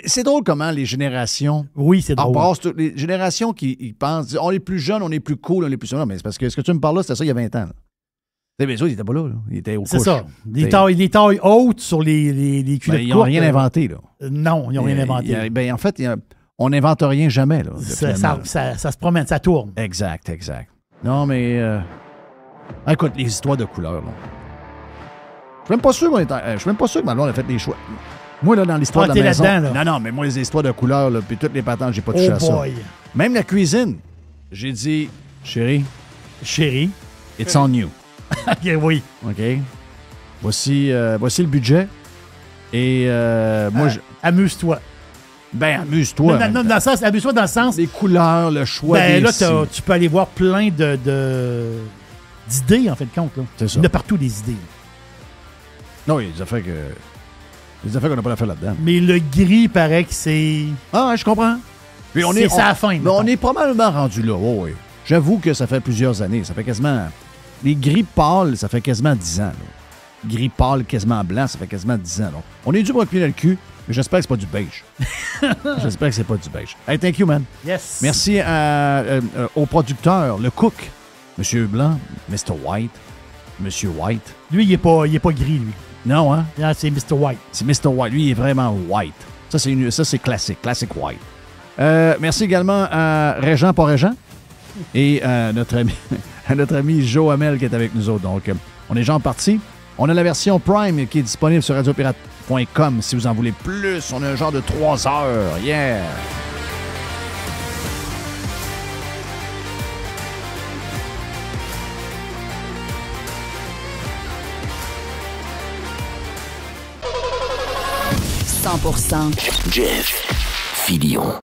C'est drôle comment les générations... Oui, c'est drôle. Les générations qui pensent, on est plus jeunes, on est plus cool, on est plus... Non, mais c'est parce que ce que tu me parles là, c'était ça il y a 20 ans. Mais ça, ils n'étaient pas là. Ils étaient au couche. C'est ça. Les tailles hautes sur les culottes courtes. Ils n'ont rien inventé, là. Non, ils n'ont rien inventé. En fait, on n'invente rien jamais, là. Ça se promène, ça tourne. Exact. Non, mais... écoute, les histoires de couleurs, là. Je suis même pas sûr que Manon a fait des choix. Moi, là, dans l'histoire de la maison... là. Non, mais moi, les histoires de couleurs, là, puis toutes les patentes, j'ai pas touché à ça. Même la cuisine, j'ai dit, chérie, it's on you. OK, oui. OK. Voici le budget. Et moi, amuse-toi. Ben, amuse-toi. Non, dans le sens, amuse-toi dans le sens... Les couleurs, le choix des... Là, tu peux aller voir plein d'idées, en fait, de compte. Là. C'est ça. Il y en a partout des idées. Non, il y a des affaires qu'on n'a pas la faire là-dedans. Mais le gris, paraît que c'est... Ah, je comprends. C'est ça à la fin. Mais on est probablement rendu là. Oh, oui. J'avoue que ça fait plusieurs années. Ça fait quasiment... Les gris pâles, ça fait quasiment 10 ans. Là. Gris pâle, quasiment blanc, ça fait quasiment 10 ans. Là. On est dû pour reculer le cul, mais j'espère que c'est pas du beige. J'espère que c'est pas du beige. Hey, thank you, man. Yes. Merci au producteur, le cook, Monsieur Blanc, Mr. White, Monsieur White. Lui, il est pas gris, lui. Non, hein? Non, c'est Mr. White. C'est Mr. White. Lui, il est vraiment white. Ça, c'est classique. Classic white. Merci également à Régent, pas Régent. Et à notre ami Joe Hamel qui est avec nous autres. Donc, on est déjà en partie. On a la version Prime qui est disponible sur radiopirate.com si vous en voulez plus. On a un genre de 3 heures. Yeah! « 100% Jeff Fillion.